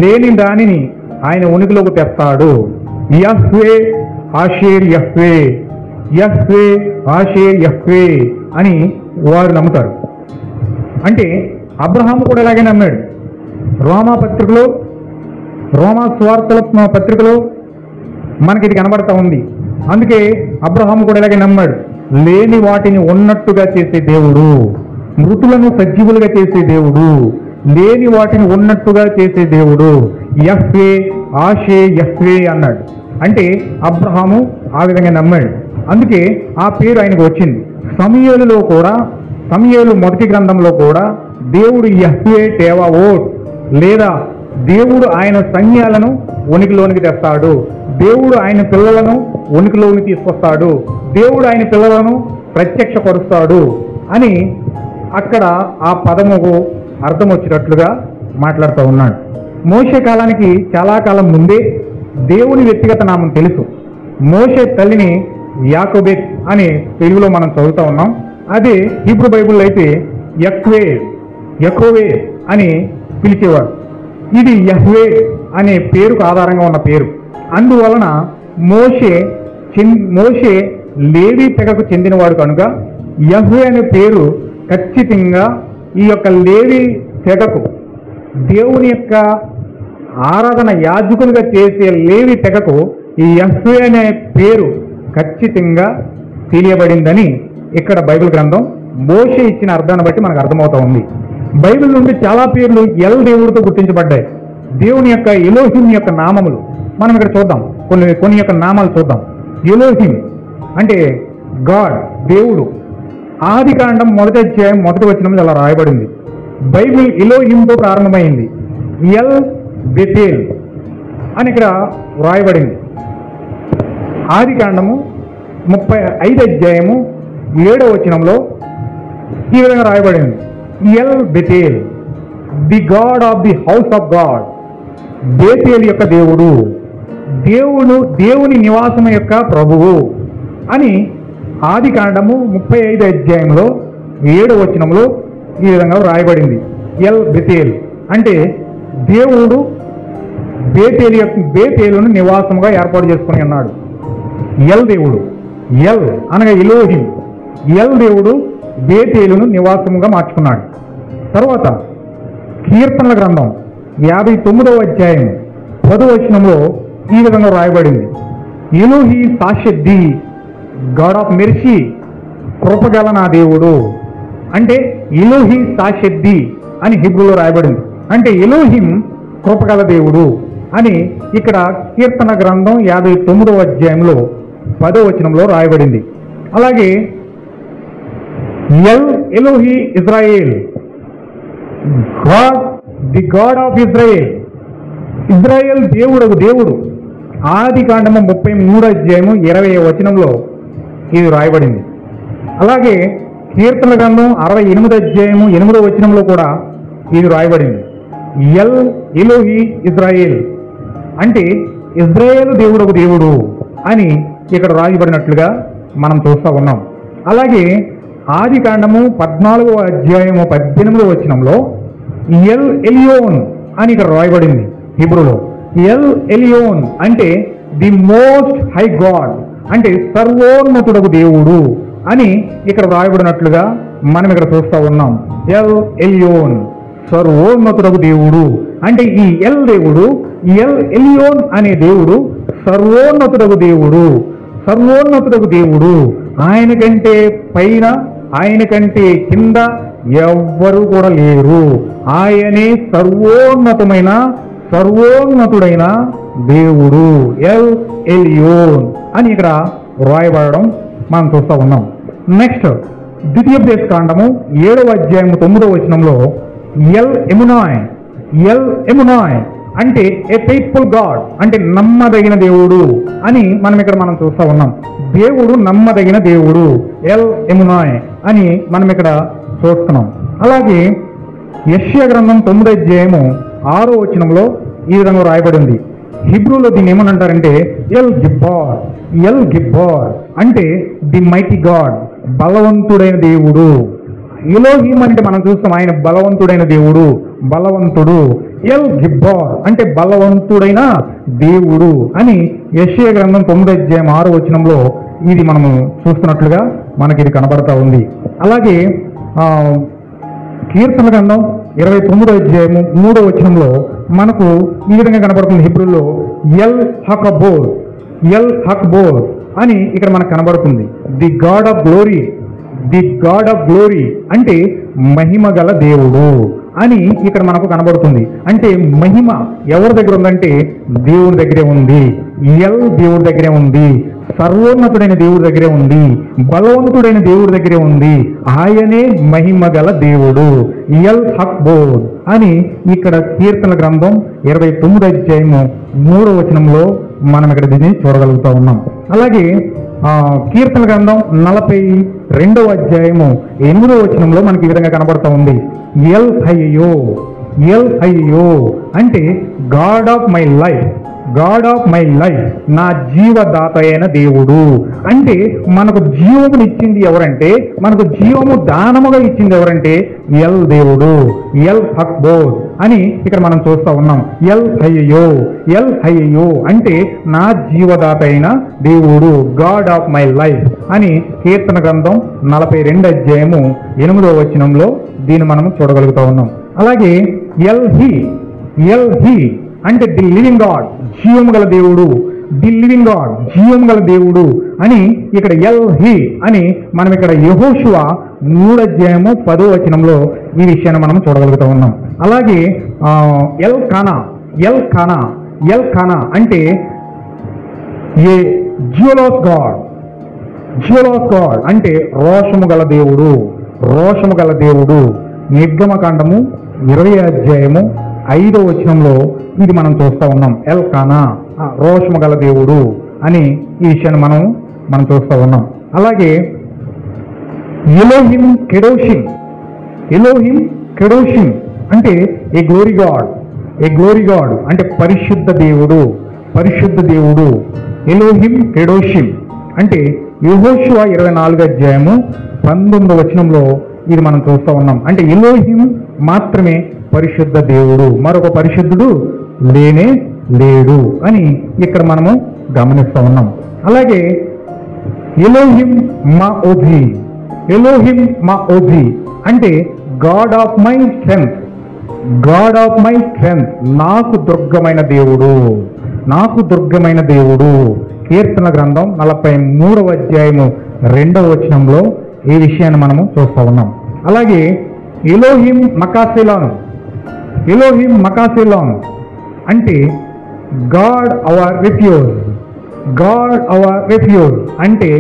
లేని దానిని ఆయన ఉనికిలోకి తెస్తాడు. Yahweh Asher Yahweh, Yahweh Asher Yahweh అని వారు నమ్ముతారు. అంటే అబ్రహాము కూడా ఇలాగే నమ్మాడు. రోమా స్వార్థల పత్రికలో మనకి ఇది కనబడతా ఉంది. అందుకే అబ్రహాము కూడా ఇలాగే నమ్మాడు. లేని వాటిని ఉన్నట్టుగా చేసే దేవుడు, మృతులను సజీవులుగా చేసే దేవుడు, లేని వాటిని ఉన్నట్టుగా చేసే దేవుడు యహ్వే ఆషే యహ్వే అన్నాడు. అంటే అబ్రహాము ఆ విధంగా నమ్మాడు. అందుకే ఆ పేరు ఆయనకు వచ్చింది. సమూయేలులో కూడా సమూయేలు మొదటి గ్రంథంలో కూడా దేవుడు యెహోవా సేబాఓత్ లేదా దేవుడు ఆయన సైన్యాలను ఉనికిలోనికి తెస్తాడు, దేవుడు ఆయన పిల్లలను ఉనికిలోనికి తీసుకొస్తాడు, దేవుడు ఆయన పిల్లలను ప్రత్యక్షపరుస్తాడు అని అక్కడ ఆ పదముకు అర్థం వచ్చేటట్లుగా మాట్లాడుతూ ఉన్నాడు. మోషే కాలానికి చాలా కాలం ముందే దేవుని వ్యక్తిగత నామం తెలుసు. మోషే తల్లిని యాకోబెత్ అని తెలుగులో మనం చదువుతూ ఉన్నాం. అదే హీబ్రూ బైబిల్లో అయితే యెహోవా అని పిలిచేవాడు. ఇది యెహోవా అనే పేరుకు ఆధారంగా ఉన్న పేరు. అందువలన మోషే లేవి తెగకు చెందినవాడు కనుక యెహోవా అనే పేరు ఖచ్చితంగా ఈ యొక్క లేవి తెగకు దేవుని యొక్క ఆరాధన యాజకునిగా చేసే లేవి తెగకు ఈ యెహోవా అనే పేరు ఖచ్చితంగా తెలియబడిందని ఇక్కడ బైబిల్ గ్రంథం మోషే ఇచ్చిన అర్థాన్ని బట్టి మనకు అర్థమవుతా ఉంది. బైబిల్ నుండి చాలా పేర్లు ఎల్ దేవుడితో గుర్తించబడ్డాయి. దేవుని యొక్క ఎలోహిం యొక్క నామములు మనం ఇక్కడ చూద్దాం. కొన్ని యొక్క నామాలు చూద్దాం. ఎలోహిం అంటే గాడ్, దేవుడు. ఆది కాండం 1వ అధ్యాయం 1వ వచనంలో అలా రాయబడింది. బైబిల్ ఎలోహింతో ప్రారంభమైంది. ఎల్ బెతేల్ అని ఇక్కడ రాయబడింది. ఆది కాండము 35వ అధ్యాయము 7వ వచనంలో ఈ విధంగా రాయబడింది. El Bethel, the God of the house of God. Bethel యొక్క దేవుడు, దేవుని నివాసం యొక్క ప్రభువు అని ఆది కాండము 35వ అధ్యాయంలో 7వ వచనంలో ఈ విధంగా రాయబడింది. ఎల్ బెతేల్ అంటే దేవుడు బేతేలును నివాసముగా ఏర్పాటు చేసుకుని ఉన్నాడు. ఎల్ దేవుడు, ఎల్ అనగా ఎలోహిం, ఎల్ దేవుడు బేతేలును నివాసముగా మార్చుకున్నాడు. తర్వాత కీర్తనల గ్రంథం 59వ అధ్యాయం 10వ వచనంలో ఈ విధంగా రాయబడింది. ఎలోహి సాషెద్ది, గాడ్ ఆఫ్ మెర్సీ, కృపగల నా దేవుడు. అంటే ఎలోహి సాషెద్ది అని హిబ్రూలో రాయబడింది. అంటే ఎలోహిం కృపగల దేవుడు అని ఇక్కడ కీర్తన గ్రంథం 59వ అధ్యాయంలో 10వ వచనంలో రాయబడింది. అలాగే Elohe Israel, God, the God of Israel. Israel దేవుడు. ఆది కాండము 33వ అధ్యాయము 20వ వచనంలో ఇది రాయబడింది. అలాగే కీర్తన గ్రంథం 68వ అధ్యాయము 8వ వచనంలో కూడా ఇది రాయబడింది. ఎలోహి ఇజ్రాయేల్ అంటే ఇజ్రాయేల్ దేవుడు అని ఇక్కడ రాయబడినట్లుగా మనం చూస్తూ ఉన్నాం. అలాగే ఆది కాండము 14వ అధ్యాయము 18వ వచనంలో ఎల్ ఎలియోన్ అని ఇక్కడ రాయబడింది హిబ్రూలో. ఎల్ ఎలియోన్ అంటే ది మోస్ట్ హై గాడ్, అంటే సర్వోన్నతుడగు దేవుడు అని ఇక్కడ రాయబడినట్లుగా మనం ఇక్కడ చూస్తూ ఉన్నాం. ఎల్ ఎలియోన్, సర్వోన్నతుడగు దేవుడు. అంటే ఈ ఎల్ దేవుడు, ఎల్ ఎలియోన్ అనే దేవుడు సర్వోన్నతుడగు దేవుడు. ఆయన కంటే పైన, ఆయన కంటే కింద ఎవ్వరూ కూడా లేరు. ఆయనే సర్వోన్నతుడైన దేవుడు, ఎల్ ఎలియోన్ అని ఇక్కడ రాయబడడం మనం చూస్తూ ఉన్నాం. నెక్స్ట్ ద్వితీయోపదేశ కాండము 7వ అధ్యాయము 9వ వచనంలో ఎల్ ఎమునాయ్ అంటే ఏ ఫెయిత్ఫుల్ గాడ్, అంటే నమ్మదగిన దేవుడు అని మనం చూస్తూ ఉన్నాం. దేవుడు నమ్మదగిన దేవుడు, ఎల్ ఎమునాయ్ అని మనం ఇక్కడ చూస్తున్నాం. అలాగే యెషయా గ్రంథం 9వ అధ్యాయము 6వ వచనంలో ఈ విధంగా రాయబడింది. హిబ్రూలో దీన్ని ఏమనంటారంటే ఎల్ గిబ్బార్ అంటే ది మైటీ గాడ్, బలవంతుడైన దేవుడు. ఎలోహిం అంటే మనం చూస్తాం ఆయన బలవంతుడైన దేవుడు, బలవంతుడు. ఎల్ గిబ్బార్ అంటే బలవంతుడైన దేవుడు అని యెషయా గ్రంథం 9వ అధ్యాయం 6వ వచనంలో ఇది మనము చూస్తున్నట్లుగా మనకి ఇది కనబడతా ఉంది. అలాగే కీర్తన గ్రంథం 29వ అధ్యాయము 3వ వచనంలో మనకు ఈ విధంగా కనబడుతుంది. హిబ్రూలో ఎల్ హక్బోర్ అని ఇక్కడ మనకు కనబడుతుంది. ది గాడ్ ఆఫ్ గ్లోరీ అంటే మహిమ గల దేవుడు అని ఇక్కడ మనకు కనబడుతుంది. అంటే మహిమ ఎవరి దగ్గర ఉందంటే దేవుని దగ్గరే ఉంది. ఎల్ దేవుడి దగ్గరే ఉంది. సర్వోన్నతుడైన దేవుడి దగ్గరే ఉంది, బలవంతుడైన దేవుడి దగ్గరే ఉంది. ఆయనే మహిమ గల దేవుడు, ఎల్ హక్బోద్ అని ఇక్కడ కీర్తన గ్రంథం 29వ అధ్యాయము 3వ వచనంలో మనం ఇక్కడ దీన్ని చూడగలుగుతా ఉన్నాం. అలాగే కీర్తన గ్రంథం 42వ అధ్యాయము 8వ వచనంలో మనకి ఈ విధంగా కనబడతా ఉంది. ఎల్ హయ్యో, ఎల్ హయ్యో అంటే God of my life, God of my life, నా జీవదాత అయిన దేవుడు. అంటే మనకు జీవమును ఇచ్చింది ఎవరంటే, మనకు జీవము దానముగా ఇచ్చింది ఎవరంటే ఎల్ దేవుడు, ఎల్ హక్బోద్ అని ఇక్కడ మనం చూస్తా ఉన్నాం. ఎల్ హయ్యో, ఎల్ హయ్యో అంటే నా జీవదాత అయిన దేవుడు, గాడ్ ఆఫ్ మై లైఫ్ అని కీర్తన గ్రంథం 42వ అధ్యాయము 8వ వచనంలో దీన్ని మనం చూడగలుగుతా ఉన్నాం. అలాగే ఎల్ హీ, ఎల్ హీ అంటే ది లివింగ్ గాడ్, జీవము గల దేవుడు, ది లివింగ్ గాడ్, జీవము గల దేవుడు అని ఇక్కడ ఎల్ హీ అని మనం ఇక్కడ యెహోషువ 3వ అధ్యాయము 10వ వచనంలో ఈ విషయాన్ని మనం చూడగలుగుతూ ఉన్నాం. అలాగే ఎల్ కానా, ఎల్ కానా, ఎల్ కానా అంటే ఏ జియోలాస్ గాడ్, జియోలాస్ గాడ్ అంటే రోషము గల దేవుడు, రోషము గల దేవుడు. నిర్గమకాండము 20వ అధ్యాయము 5వ వచనంలో ఇది మనం చూస్తూ ఉన్నాం. ఎల్ కానా రోషము గల దేవుడు అని ఈ విషయాన్ని మనం చూస్తూ ఉన్నాం. అలాగే ఎలోహిం కెడోషిం, ఎలోహిం కెడోషిం అంటే ఏ గ్లోరీ గాడ్, ఏ గ్లోరీ గాడ్ అంటే పరిశుద్ధ దేవుడు, పరిశుద్ధ దేవుడు. ఎలోహిం కెడోషిం అంటే యెహోషువ 24వ అధ్యాయము 19వ వచనంలో ఇది మనం చూస్తూ ఉన్నాం. అంటే ఎలోహిం మాత్రమే పరిశుద్ధ దేవుడు, మరొక పరిశుద్ధుడు లేనే లేడు అని ఇక్కడ మనము గమనిస్తూ ఉన్నాం. అలాగే ఎలోహిం మా ఓజీ, ఎలోహిం మా ఓజీ అంటే God of my strength, God of my strength నాకు దుర్గమైన దేవుడు, నాకు దుర్గమైన దేవుడు. కీర్తన గ్రంథం 43వ అధ్యాయము 2వ వచనంలో ఈ విషయాన్ని మనము చూస్తూ ఉన్నాం. అలాగే ఎలోహిం మకాసెలాను, ఎలోహిం మకాసెలాను అంటే God our refuge, God our refuge అంటే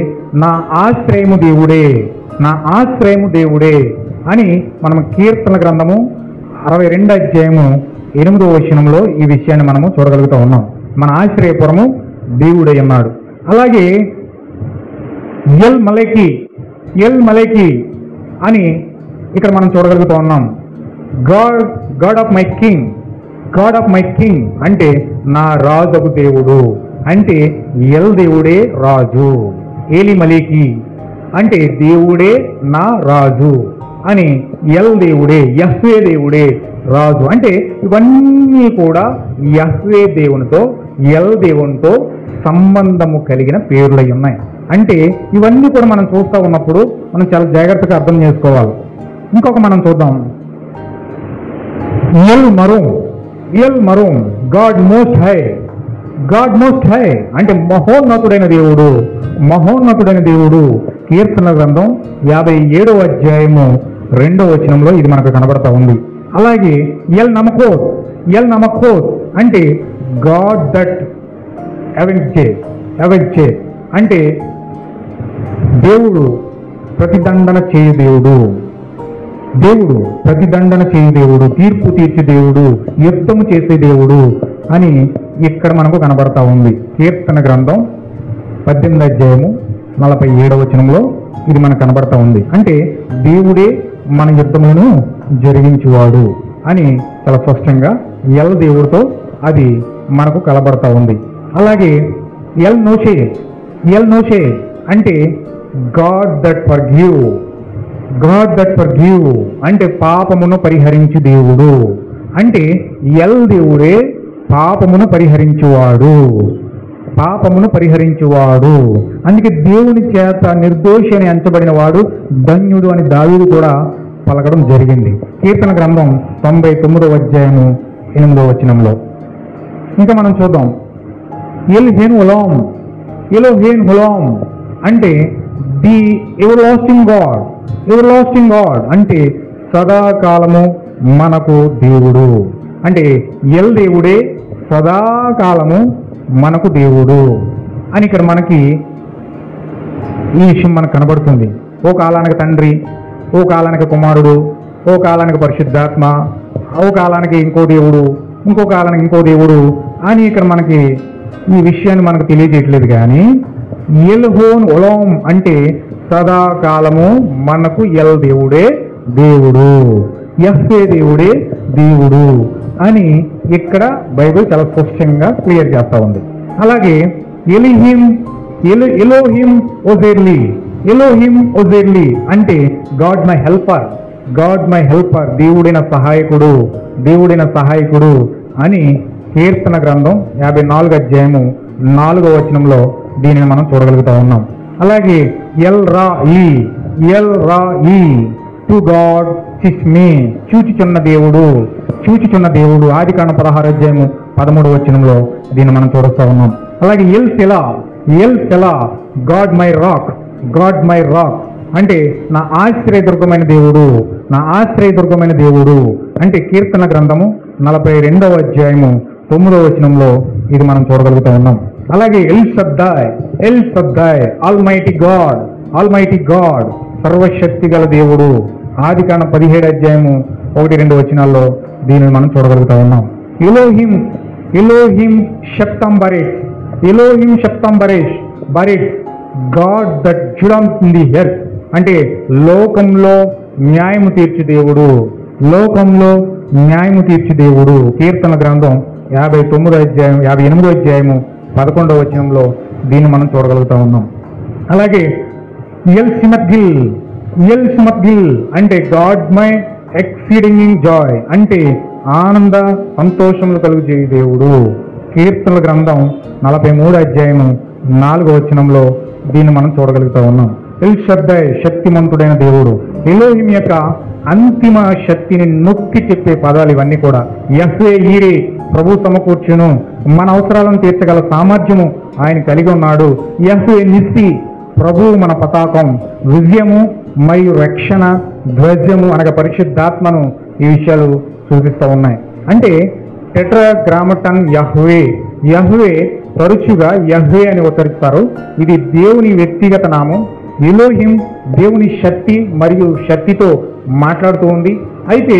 నా ఆశ్రయము దేవుడే, నా ఆశ్రయము దేవుడే అని మనం కీర్తన గ్రంథము 62వ అధ్యాయము 8వ వచనంలో ఈ విషయాన్ని మనము చూడగలుగుతూ ఉన్నాం. మన ఆశ్రయపురము దేవుడై ఉన్నాడు. అలాగే ఎల్ మలకి, ఎల్ మలకి అని ఇక్కడ మనం చూడగలుగుతూ ఉన్నాం. God, God of my king, God of my king అంటే నా రాజుకు దేవుడు, అంటే ఎల్ దేవుడే రాజు. ఏలి మలికి అంటే దేవుడే నా రాజు అని, ఎల్ దేవుడే, యహ్వే దేవుడే రాజు. అంటే ఇవన్నీ కూడా యహ్వే దేవునితో, ఎల్ దేవునితో సంబంధము కలిగిన పేర్లై ఉన్నాయి. అంటే ఇవన్నీ కూడా మనం చూస్తూ ఉన్నప్పుడు మనం చాలా జాగ్రత్తగా అర్థం చేసుకోవాలి. ఇంకొక మనం చూద్దాం. El Marom, El Marom God Most High, God Most High అంటే మహోన్నతుడైన దేవుడు, మహోన్నతుడైన దేవుడు. కీర్తన గ్రంథం 57వ అధ్యాయము 2వ వచనంలో ఇది మనకు కనబడతా ఉంది. అలాగే ఎల్ నమకోత్, ఎల్ నమకోత్ అంటే గాడ్ దట్ అవెంజే, అవెంజే అంటే దేవుడు ప్రతిదండన చేయు దేవుడు, దేవుడు ప్రతిదండన చేయు దేవుడు, తీర్పు తీర్చే దేవుడు, యుద్ధము చేసే దేవుడు అని ఇక్కడ మనకు కనబడతా ఉంది. కీర్తన గ్రంథం 18వ అధ్యాయము 47వ వచనంలో ఇది మనకు కనబడతా ఉంది. అంటే దేవుడే మన యుద్ధములను జరిగించువాడు అని చాలా స్పష్టంగా ఎల్ దేవుడితో అది మనకు కనబడతా ఉంది. అలాగే ఎల్ నోషే, ఎల్ నోషే అంటే God that forgive, God that forgive అంటే పాపమును పరిహరించు దేవుడు. అంటే ఎల్ దేవుడే పాపమును పరిహరించువాడు, పాపమును పరిహరించువాడు. అందుకే దేవుని చేత నిర్దోషి అని ఎంచబడిన వాడు ధన్యుడు అని దావీదు కూడా పలకడం జరిగింది. కీర్తన గ్రంథం 99వ అధ్యాయము 8వ వచనంలో. ఇంకా మనం చూద్దాం. ఎల్హేన్ హులాం, ఎలోహేన్ హులాం అంటే the ever lasting God, ever lasting God అంటే సదాకాలము మనకు దేవుడు. అంటే ఎల్ దేవుడే సదాకాలము మనకు దేవుడు అని ఇక్కడ మనకి ఈ విషయం మనకు కనబడుతుంది. ఓ కాలానికి తండ్రి, ఓ కాలానికి కుమారుడు, ఓ కాలానికి పరిశుద్ధాత్మ, ఓ కాలానికి ఇంకో దేవుడు, ఇంకో కాలానికి ఇంకో దేవుడు అని ఇక్కడ మనకి ఈ విషయాన్ని మనకు తెలియజేయట్లేదు. కానీ ఎల్హోన్ ఒలోం అంటే సదాకాలము మనకు ఎల్ దేవుడే దేవుడు, యెహోవా దేవుడే దేవుడు అని ఇక్కడ బైబిల్ చాలా స్పష్టంగా క్లియర్ చేస్తా ఉంది. అలాగే ఎలోహిం ఒజెర్లీ, ఎలోహిం ఒజెర్లీ అంటే God my helper, God my helper, దేవుడైన సహాయకుడు, దేవుడైన సహాయకుడు అని కీర్తన గ్రంథం 54వ అధ్యాయము 4వ వచనంలో దీనిని మనం చూడగలుగుతా ఉన్నాం. అలాగే ఎల్ రా ఈ టు గాడ్ చిస్మే, చూచుచున్న దేవుడు, చూచుచున్న దేవుడు, ఆదికాండం 16వ అధ్యాయము 13వ వచనంలో దీన్ని మనం చూడొస్తా ఉన్నాం. అలాగే ఎల్ సెలా God my rock, God my rock అంటే నా ఆశ్రయదుర్గమైన దేవుడు, నా ఆశ్రయదుర్గమైన దేవుడు అంటే కీర్తన గ్రంథము 42వ అధ్యాయము 9వ వచనంలో ఇది మనం చూడగలుగుతా ఉన్నాం. అలాగే ఎల్ షద్దాయ్ ఆల్మైటీ గాడ్ సర్వశక్తి గల దేవుడు, ఆదికాండం 17వ అధ్యాయము 1-2 వచనాల్లో దీనిని మనం చూడగలుగుతా ఉన్నాం. ఎలోహిం షప్తంబరేష్ బరేష్ God that judges in the earth అంటే లోకంలో న్యాయము తీర్చు దేవుడు, లోకంలో న్యాయము తీర్చు దేవుడు. కీర్తన గ్రంథం 58వ అధ్యాయము 11వ వచనంలో దీన్ని మనం చూడగలుగుతా ఉన్నాం. అలాగే ఎల్ సిమత్గిల్ అంటే గాడ్ మై ఎక్సీడింగ్ జాయ్ అంటే ఆనంద సంతోషములు కలుగు చేయ దేవుడు. కీర్తనల గ్రంథం 43వ అధ్యాయము 4వ వచనంలో దీన్ని మనం చూడగలుగుతా ఉన్నాం. ఎల్ షద్దాయ్ శక్తిమంతుడైన దేవుడు. ఎలోహిం యొక్క అంతిమ శక్తిని నొక్కి చెప్పే పదాలు ఇవన్నీ కూడా. యెహోవా ఈరే, ప్రభు సమకూర్చును, మన అవసరాలను తీర్చగల సామర్థ్యము ఆయన కలిగి ఉన్నాడు. యెహోవా నిస్సి, ప్రభువు మన పతాకం, విజయము మరియు రక్షణ ధ్వజము అనగా పరిశుద్ధాత్మను ఈ విషయాలు సూచిస్తూ ఉన్నాయి. అంటే టెట్రాగ్రామటన్ యెహోవా తరచుగా యెహోవా అని ఉచ్చరిస్తారు. ఇది దేవుని వ్యక్తిగత నామం. ఎలోహిం దేవుని శక్తి మరియు శక్తితో మాట్లాడుతూ ఉంది. అయితే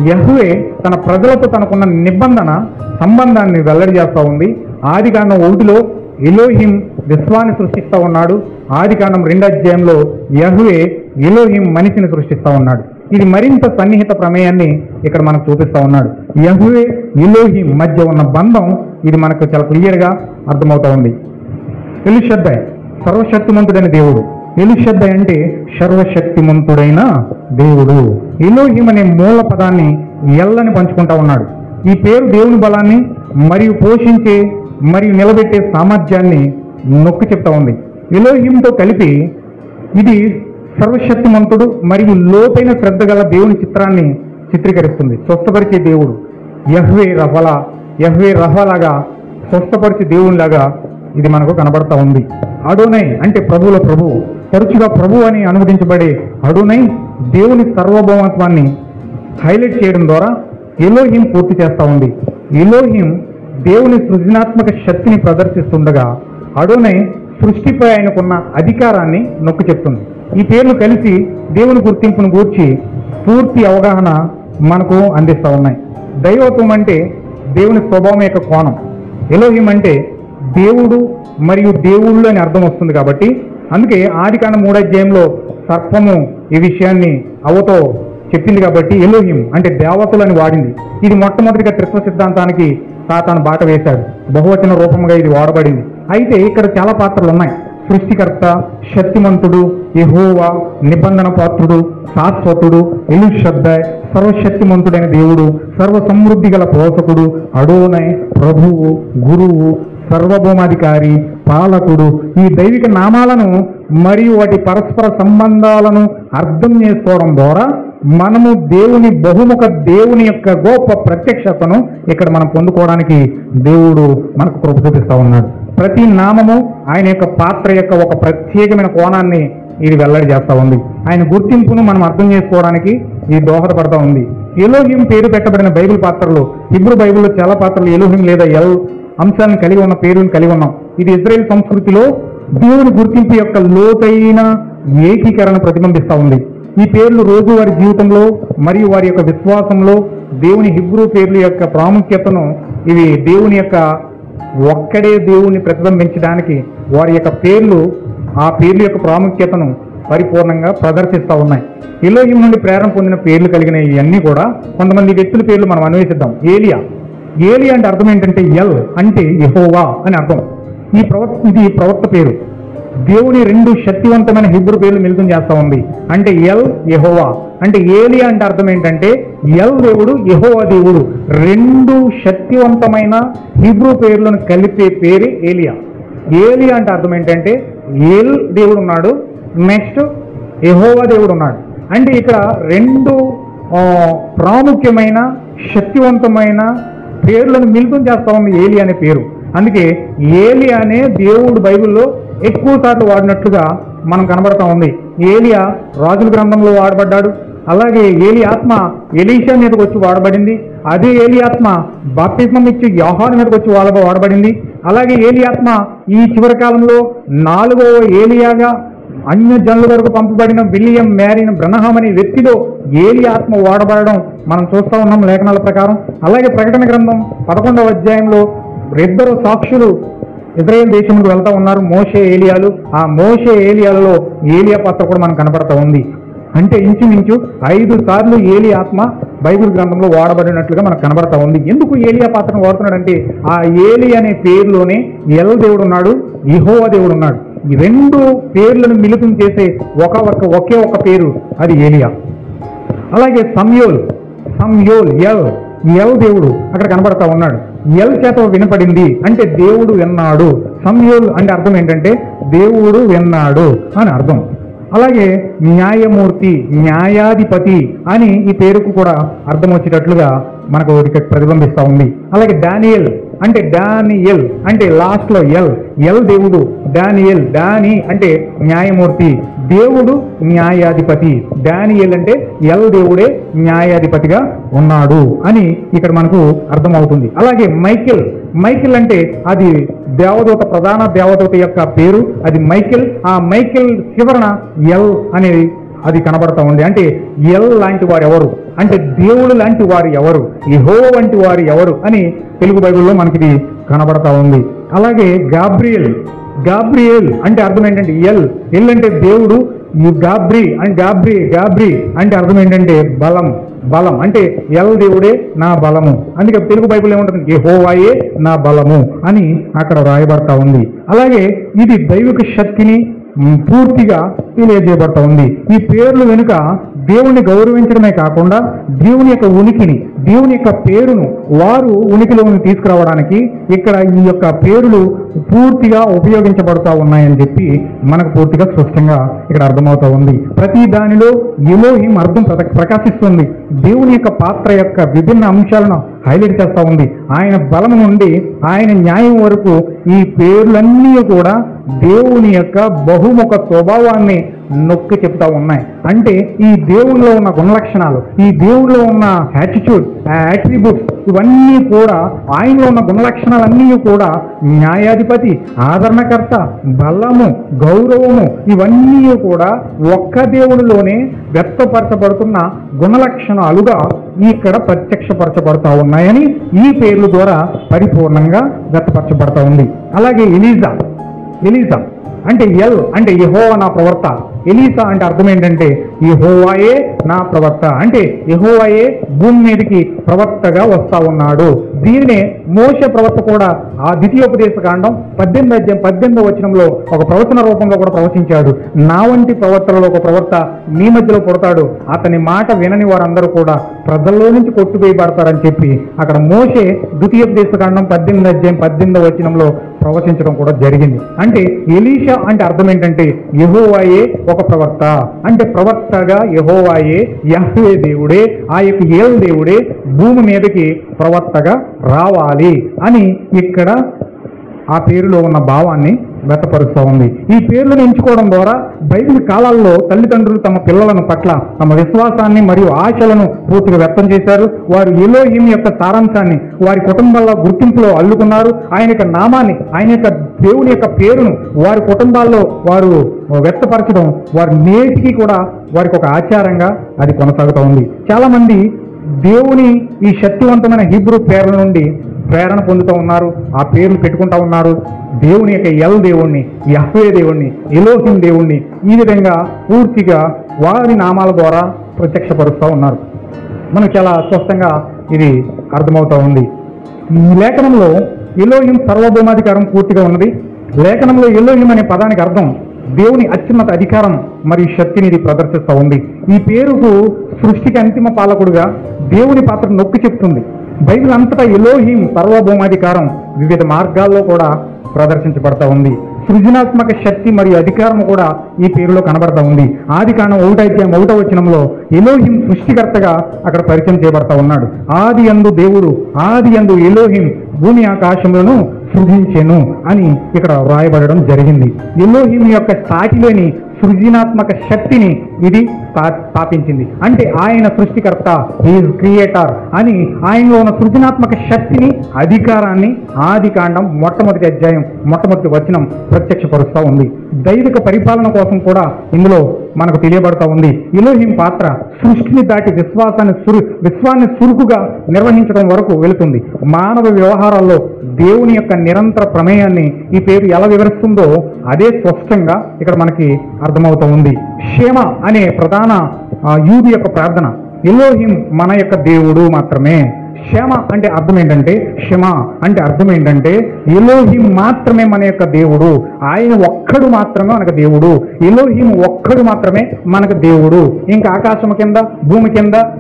యెహోవా తన ప్రజలతో తనకున్న సంబంధాన్ని వెల్లడి చేస్తూ ఉంది. ఆదికాండం 1లో ఎలోహిం విశ్వాన్ని సృష్టిస్తూ ఉన్నాడు. ఆదికాండం 2వ అధ్యాయంలో యెహోవా ఎలోహిం మనిషిని సృష్టిస్తూ ఉన్నాడు. ఇది మరింత సన్నిహిత ప్రమేయాన్ని ఇక్కడ మనకు చూపిస్తూ ఉన్నాడు. యెహోవా ఎలోహిం మధ్య ఉన్న బంధం ఇది మనకు చాలా క్లియర్గా అర్థమవుతా ఉంది. ఎల్ షద్దాయ్ సర్వశక్తిమంతుడైన దేవుడు. ఎల్ షద్దాయ్ అంటే సర్వశక్తిమంతుడైన దేవుడు. ఎలోహిం అనే మూల పదాన్ని ఎల్లని పంచుకుంటా ఉన్నాడు. ఈ పేరు దేవుని బలాన్ని మరియు పోషించే మరియు నిలబెట్టే సామర్థ్యాన్ని నొక్కి చెప్తా ఉంది. ఎలోహింతో కలిపి ఇది సర్వశక్తిమంతుడు మరియు లోతైన శ్రద్ధ గల దేవుని చిత్రాన్ని చిత్రీకరిస్తుంది. స్వస్థపరిచే దేవుడు యెహోవా రఫాలాగా స్వస్థపరిచే దేవునిలాగా ఇది మనకు కనబడతా ఉంది. అడోనై అంటే ప్రభువుల ప్రభు, తరచుగా ప్రభు అని అనువదించబడే అడోనై దేవుని సార్వభౌమత్వాన్ని హైలైట్ చేయడం ద్వారా ఎలోహిం పూర్తి చేస్తూ ఉంది. ఎలోహిం దేవుని సృజనాత్మక శక్తిని ప్రదర్శిస్తుండగా అడోనై సృష్టిపై ఆయనకున్న అధికారాన్ని నొక్కి చెప్తుంది. ఈ పేర్లు కలిసి దేవుని గుర్తింపును గూర్చి పూర్తి అవగాహన మనకు అందిస్తూ ఉన్నాయి. దైవత్వం అంటే దేవుని స్వభావం యొక్క కోణం. ఎలోహిం అంటే దేవుడు మరియు దేవుళ్ళు అని అర్థం వస్తుంది. కాబట్టి అందుకే ఆదికాండం 3వ అధ్యాయంలో సర్పము ఈ విషయాన్ని అవ్వతో చెప్పింది. కాబట్టి ఎలోహిం అంటే దేవతలని వాడింది. ఇది మొట్టమొదటిగా త్రిత్వ సిద్ధాంతానికి సాతాను బాట వేశాడు. బహువచన రూపంగా ఇది వాడబడింది. అయితే ఇక్కడ చాలా పాత్రలు ఉన్నాయి. సృష్టికర్త, శక్తిమంతుడు, యెహోవా, నిబంధన పాత్రుడు, శాశ్వతుడు, ఎల్ షద్దాయ్ సర్వశక్తిమంతుడైన దేవుడు, సర్వ సమృద్ధి గల పోషకుడు, అడోనై ప్రభువు, గురువు, సర్వభౌమాధికారి, పాలకుడు. ఈ దైవిక నామాలను మరియు వాటి పరస్పర సంబంధాలను అర్థం చేసుకోవడం ద్వారా మనము దేవుని బహుముఖ దేవుని యొక్క గొప్ప ప్రత్యక్షతను ఇక్కడ మనం పొందుకోవడానికి దేవుడు మనకు కృప చూపిస్తూ ఉన్నాడు. ప్రతి నామము ఆయన యొక్క పాత్ర యొక్క ఒక ప్రత్యేకమైన కోణాన్ని ఇది వెల్లడి చేస్తూ ఉంది. ఆయన గుర్తింపును మనం అర్థం చేసుకోవడానికి ఇది దోహదపడతా ఉంది. ఎలోహిం పేరు పెట్టబడిన బైబిల్ పాత్రలు, హిబ్రూ బైబిల్లో చాలా పాత్రలు ఎలోహిం లేదా ఎల్ అంశాలను కలిగి ఉన్న పేరుని కలిగి ఉన్నాం. ఇది ఇజ్రాయెల్ సంస్కృతిలో దేవుని గుర్తింపు యొక్క లోతైన ఏకీకరణ ప్రతిబింబిస్తూ ఉంది. ఈ పేర్లు రోజువారి జీవితంలో మరియు వారి యొక్క విశ్వాసంలో దేవుని హిబ్రూ పేర్ల యొక్క ప్రాముఖ్యతను, ఇవి దేవుని యొక్క ఒక్కడే దేవుని ప్రతిబింబించడానికి వారి యొక్క పేర్లు, ఆ పేర్ల యొక్క ప్రాముఖ్యతను పరిపూర్ణంగా ప్రదర్శిస్తూ ఉన్నాయి. ఎలోహిం నుండి ప్రేరణ పొందిన పేర్లు కలిగిన ఇవన్నీ కూడా కొంతమంది వ్యక్తుల పేర్లు మనం అన్వేషిద్దాం. ఏలియా అంటే అర్థం ఏంటంటే ఎల్ అంటే యెహోవా అని అర్థం. ఇది ప్రవక్త పేరు. దేవుని రెండు శక్తివంతమైన హిబ్రూ పేర్లు మిళితం చేస్తూ ఉంది. అంటే ఎల్ యెహోవా. అంటే ఏలియా అంటే అర్థం ఏంటంటే ఎల్ దేవుడు, యెహోవా దేవుడు, రెండు శక్తివంతమైన హిబ్రూ పేర్లను కలిపే పేరే ఏలియా. ఏలియా అంటే అర్థం ఏంటంటే ఎల్ దేవుడు ఉన్నాడు, నెక్స్ట్ యెహోవా దేవుడు ఉన్నాడు. అంటే ఇక్కడ రెండు ప్రాముఖ్యమైన శక్తివంతమైన పేర్లను మిళితం చేస్తూ ఉంది ఏలియా అనే పేరు. అందుకే ఏలియా అనే దేవుడు బైబిల్లో ఎక్కువ సార్లు వాడినట్లుగా మనం కనబడతా ఉంది. ఏలియా రాజుల గ్రంథంలో వాడబడ్డాడు. అలాగే ఏలి ఆత్మ ఎలీషా మీదకి వచ్చి వాడబడింది. అదే ఏలి ఆత్మ బాప్తిస్మం ఇచ్చి యోహాను మీదకి వచ్చి వాడబడింది. అలాగే ఏలి ఆత్మ ఈ చివరి కాలంలో 4వ ఏలియాగా అన్య జనుల వరకు పంపబడిన విలియం మ్యారిన్ బ్రనహాం అనే వ్యక్తిలో ఏలి ఆత్మ వాడబడడం మనం చూస్తూ ఉన్నాం లేఖనాల ప్రకారం. అలాగే ప్రకటన గ్రంథం 11వ అధ్యాయంలో 2 సాక్షులు ఇజ్రాయేల్ దేశంలో వెళ్తా ఉన్నారు, మోషే ఏలియాలు. ఆ మోషే ఏలియాలలో ఏలియా పాత్ర కూడా మనకు కనపడతా ఉంది. అంటే ఇంచుమించు 5 సార్లు ఏలి ఆత్మ బైబిల్ గ్రంథంలో వాడబడినట్లుగా మనకు కనబడతా ఉంది. ఎందుకు ఏలియా పాత్రను వాడుతున్నాడంటే ఆ ఏలి అనే పేరులోనే ఎల్ దేవుడు ఉన్నాడు, యెహోవా దేవుడు ఉన్నాడు. ఈ రెండు పేర్లను మిళితం చేసే ఒకే ఒక పేరు, అది ఏలియా. అలాగే సంయోల్ ఎల్ దేవుడు అక్కడ కనబడతా ఉన్నాడు. ఎల్ చేత వినపడింది అంటే దేవుడు విన్నాడు. సంయోల్ అంటే అర్థం ఏంటంటే దేవుడు విన్నాడు అని అర్థం. అలాగే న్యాయమూర్తి, న్యాయాధిపతి అని ఈ పేరుకు కూడా అర్థం వచ్చేటట్లుగా మనకు ప్రతిబింబిస్తూ ఉంది. అలాగే డానియల్ అంటే లాస్ట్లో ఎల్ దేవుడు, డాని అంటే న్యాయమూర్తి, దేవుడు న్యాయాధిపతి. డానియల్ అంటే ఎల్ దేవుడే న్యాయాధిపతిగా ఉన్నాడు అని ఇక్కడ మనకు అర్థమవుతుంది. అలాగే మైకిల్ అంటే అది దేవదూత, ప్రధాన దేవదూత యొక్క పేరు, అది మైకిల్. ఆ మైకిల్ చివరన ఎల్ అనేది అది కనబడతా ఉంది. అంటే ఎల్ లాంటి వారు ఎవరు అంటే దేవుడు లాంటి వారు ఎవరు, యెహోవా వంటి వారు ఎవరు అని తెలుగు బైబిల్లో మనకి ఇది కనబడతా ఉంది. అలాగే గాబ్రియల్ అంటే అర్థం ఏంటంటే ఎల్ అంటే దేవుడు, ఈ గాబ్రీ అంటే అర్థం ఏంటంటే బలం అంటే ఎల్ దేవుడే నా బలము. అందుకే తెలుగు బైబిల్ ఏముంటుంది, యెహోవాయే నా బలము అని అక్కడ రాయబడతా ఉంది. అలాగే ఇది దైవిక శక్తిని పూర్తిగా తెలియజేయబడతా ఉంది. ఈ పేర్లు వెనుక దేవుణ్ణి గౌరవించడమే కాకుండా దేవుని యొక్క ఉనికిని, దేవుని యొక్క పేరును వారు ఉనికిలోని తీసుకురావడానికి ఇక్కడ ఈ యొక్క పేర్లు పూర్తిగా ఉపయోగించబడతా ఉన్నాయని చెప్పి మనకు పూర్తిగా స్పష్టంగా ఇక్కడ అర్థమవుతా ఉంది. ప్రతి దానిలో ఎలోహిం అర్థం ప్రకాశిస్తుంది. దేవుని యొక్క పాత్ర యొక్క విభిన్న అంశాలను హైలైట్ చేస్తూ ఉంది. ఆయన బలం నుండి ఆయన న్యాయం వరకు ఈ పేర్లన్నీ కూడా దేవుని యొక్క బహుముఖ స్వభావాన్ని నొక్కి చెప్తా ఉన్నాయి. అంటే ఈ దేవునిలో ఉన్న గుణలక్షణాలు, ఈ దేవునిలో ఉన్న యాటిట్యూడ్, యాట్రిబ్యూట్స్, ఇవన్నీ కూడా ఆయనలో ఉన్న గుణలక్షణాలన్నీ కూడా న్యాయాధిపతి, ఆదరణకర్త, బలము, గౌరవము, ఇవన్నీ కూడా ఒక్క దేవునిలోనే వ్యక్తపరచబడుతున్న గుణలక్షణాలుగా ఇక్కడ ప్రత్యక్షపరచబడతా ఉన్నాయని ఈ పేర్ల ద్వారా పరిపూర్ణంగా వ్యక్తపరచబడతా ఉంది. అలాగే ఎలీజా అంటే ఎల్ అంటే యెహోవా నా ప్రవక్త. ఎలీసా అంటే అర్థం ఏంటంటే యెహోవాయే నా ప్రవక్త, అంటే యెహోవాయే భూమి మీదకి ప్రవక్తగా వస్తా ఉన్నాడు. దీనినే మోషే ప్రవక్త కూడా ఆ ద్వితీయోపదేశ కాండం 18వ వచనంలో ఒక ప్రవచన రూపంలో కూడా ప్రవచించాడు. నా వంటి ప్రవక్తలలో ఒక ప్రవక్త మీ మధ్యలో పుడతాడు, అతని మాట వినని వారందరూ కూడా ప్రజల్లో నుంచి కొట్టువేయబడతారని చెప్పి అక్కడ మోషే ద్వితీయోపదేశ కాండం 18వ వచనంలో ప్రవచించడం కూడా జరిగింది. అంటే ఎలీషా అంటే అర్థం ఏంటంటే యెహోవాయే ఒక ప్రవక్త, అంటే ప్రవక్తగా యెహోవాయే, యెహోవా దేవుడే, ఆ యొక్క ఏల్ దేవుడే భూమి మీదకి ప్రవక్తగా రావాలి అని ఇక్కడ ఆ పేరులో ఉన్న భావాన్ని వ్యక్తపరుస్తూ ఉంది. ఈ పేర్లను ఎంచుకోవడం ద్వారా బైబిల్ కాలాల్లో తల్లిదండ్రులు తమ పిల్లలను పట్ల తమ విశ్వాసాన్ని మరియు ఆశలను పూర్తిగా వ్యక్తం చేశారు. వారు ఎలోహిం యొక్క సారాంశాన్ని వారి కుటుంబాల్లో గుర్తింపులో అల్లుకున్నారు. ఆయన యొక్క నామాన్ని, ఆయన యొక్క దేవుని యొక్క పేరును వారి కుటుంబాల్లో వారు వ్యక్తపరచడం వారి నేటికి కూడా వారికి ఒక ఆచారంగా అది కొనసాగుతూ ఉంది. చాలా మంది దేవుని ఈ శక్తివంతమైన హీబ్రూ పేర్ల నుండి ప్రేరణ పొందుతూ ఉన్నారు. ఆ పేర్లు పెట్టుకుంటూ ఉన్నారు. దేవుని యొక్క ఎల్ దేవుణ్ణి, యహ్వే దేవుణ్ణి, ఎలోహిం దేవుణ్ణి ఈ విధంగా పూర్తిగా వారి నామాల ద్వారా ప్రత్యక్షపరుస్తూ ఉన్నారు. మనకు చాలా స్పష్టంగా ఇది అర్థమవుతూ ఉంది. ఈ లేఖనంలో ఎలోహిం సర్వభౌమాధికారం పూర్తిగా ఉన్నది. లేఖనంలో ఎలోహిం అనే పదానికి అర్థం దేవుని అత్యున్నత అధికారం మరియు శక్తిని ఇది ప్రదర్శిస్తూ ఉంది. ఈ పేరుకు సృష్టికి అంతిమ పాలకుడుగా దేవుని పాత్ర నొక్కి చెప్తుంది. బైబిల్ అంతటా ఎలోహిం సర్వభౌమాధికారం వివిధ మార్గాల్లో కూడా ప్రదర్శించబడతా ఉంది. సృజనాత్మక శక్తి మరియు అధికారం కూడా ఈ పేరులో కనబడతా ఉంది. ఆదికాండం 1:1 వచనంలో ఎలోహిం సృష్టికర్తగా అక్కడ పరిచయం చేయబడతా ఉన్నాడు. ఆది యందు దేవుడు, ఆది యందు ఎలోహిం భూమి ఆకాశములను సృజించెను అని ఇక్కడ వ్రాయబడడం జరిగింది. ఎలోహిం యొక్క సాటిలేని సృజనాత్మక శక్తిని ఇది స్థాపించింది. అంటే ఆయన సృష్టికర్త, ఈజ్ క్రియేటర్ అని ఆయనలో ఉన్న సృజనాత్మక శక్తిని, అధికారాన్ని ఆదికాండం మొట్టమొదటి అధ్యాయం మొట్టమొదటి వచనం ప్రత్యక్షపరుస్తూ ఉంది. దైవిక పరిపాలన కోసం కూడా ఇందులో మనకు తెలియబడతా ఉంది. ఎలోహిం పాత్ర సృష్టిని దాటి విశ్వాన్ని చురుకుగా నిర్వహించడం వరకు వెళుతుంది. మానవ వ్యవహారాల్లో దేవుని యొక్క నిరంతర ప్రమేయాన్ని ఈ పేరు ఎలా వివరిస్తుందో అదే స్పష్టంగా ఇక్కడ మనకి అర్థమవుతూ ఉంది. షేమ అనే ప్రధాన యూదు యొక్క ప్రార్థన ఎలోహిం మన యొక్క దేవుడు మాత్రమే. క్షమ అంటే అర్థం ఏంటంటే, క్షమ అంటే అర్థం ఏంటంటే ఎలోహిం మాత్రమే మన యొక్క దేవుడు, ఆయన ఒక్కడు మాత్రమే మనకు దేవుడు, ఎలోహిం ఒక్కడు మాత్రమే మనకు దేవుడు. ఇంకా ఆకాశం కింద,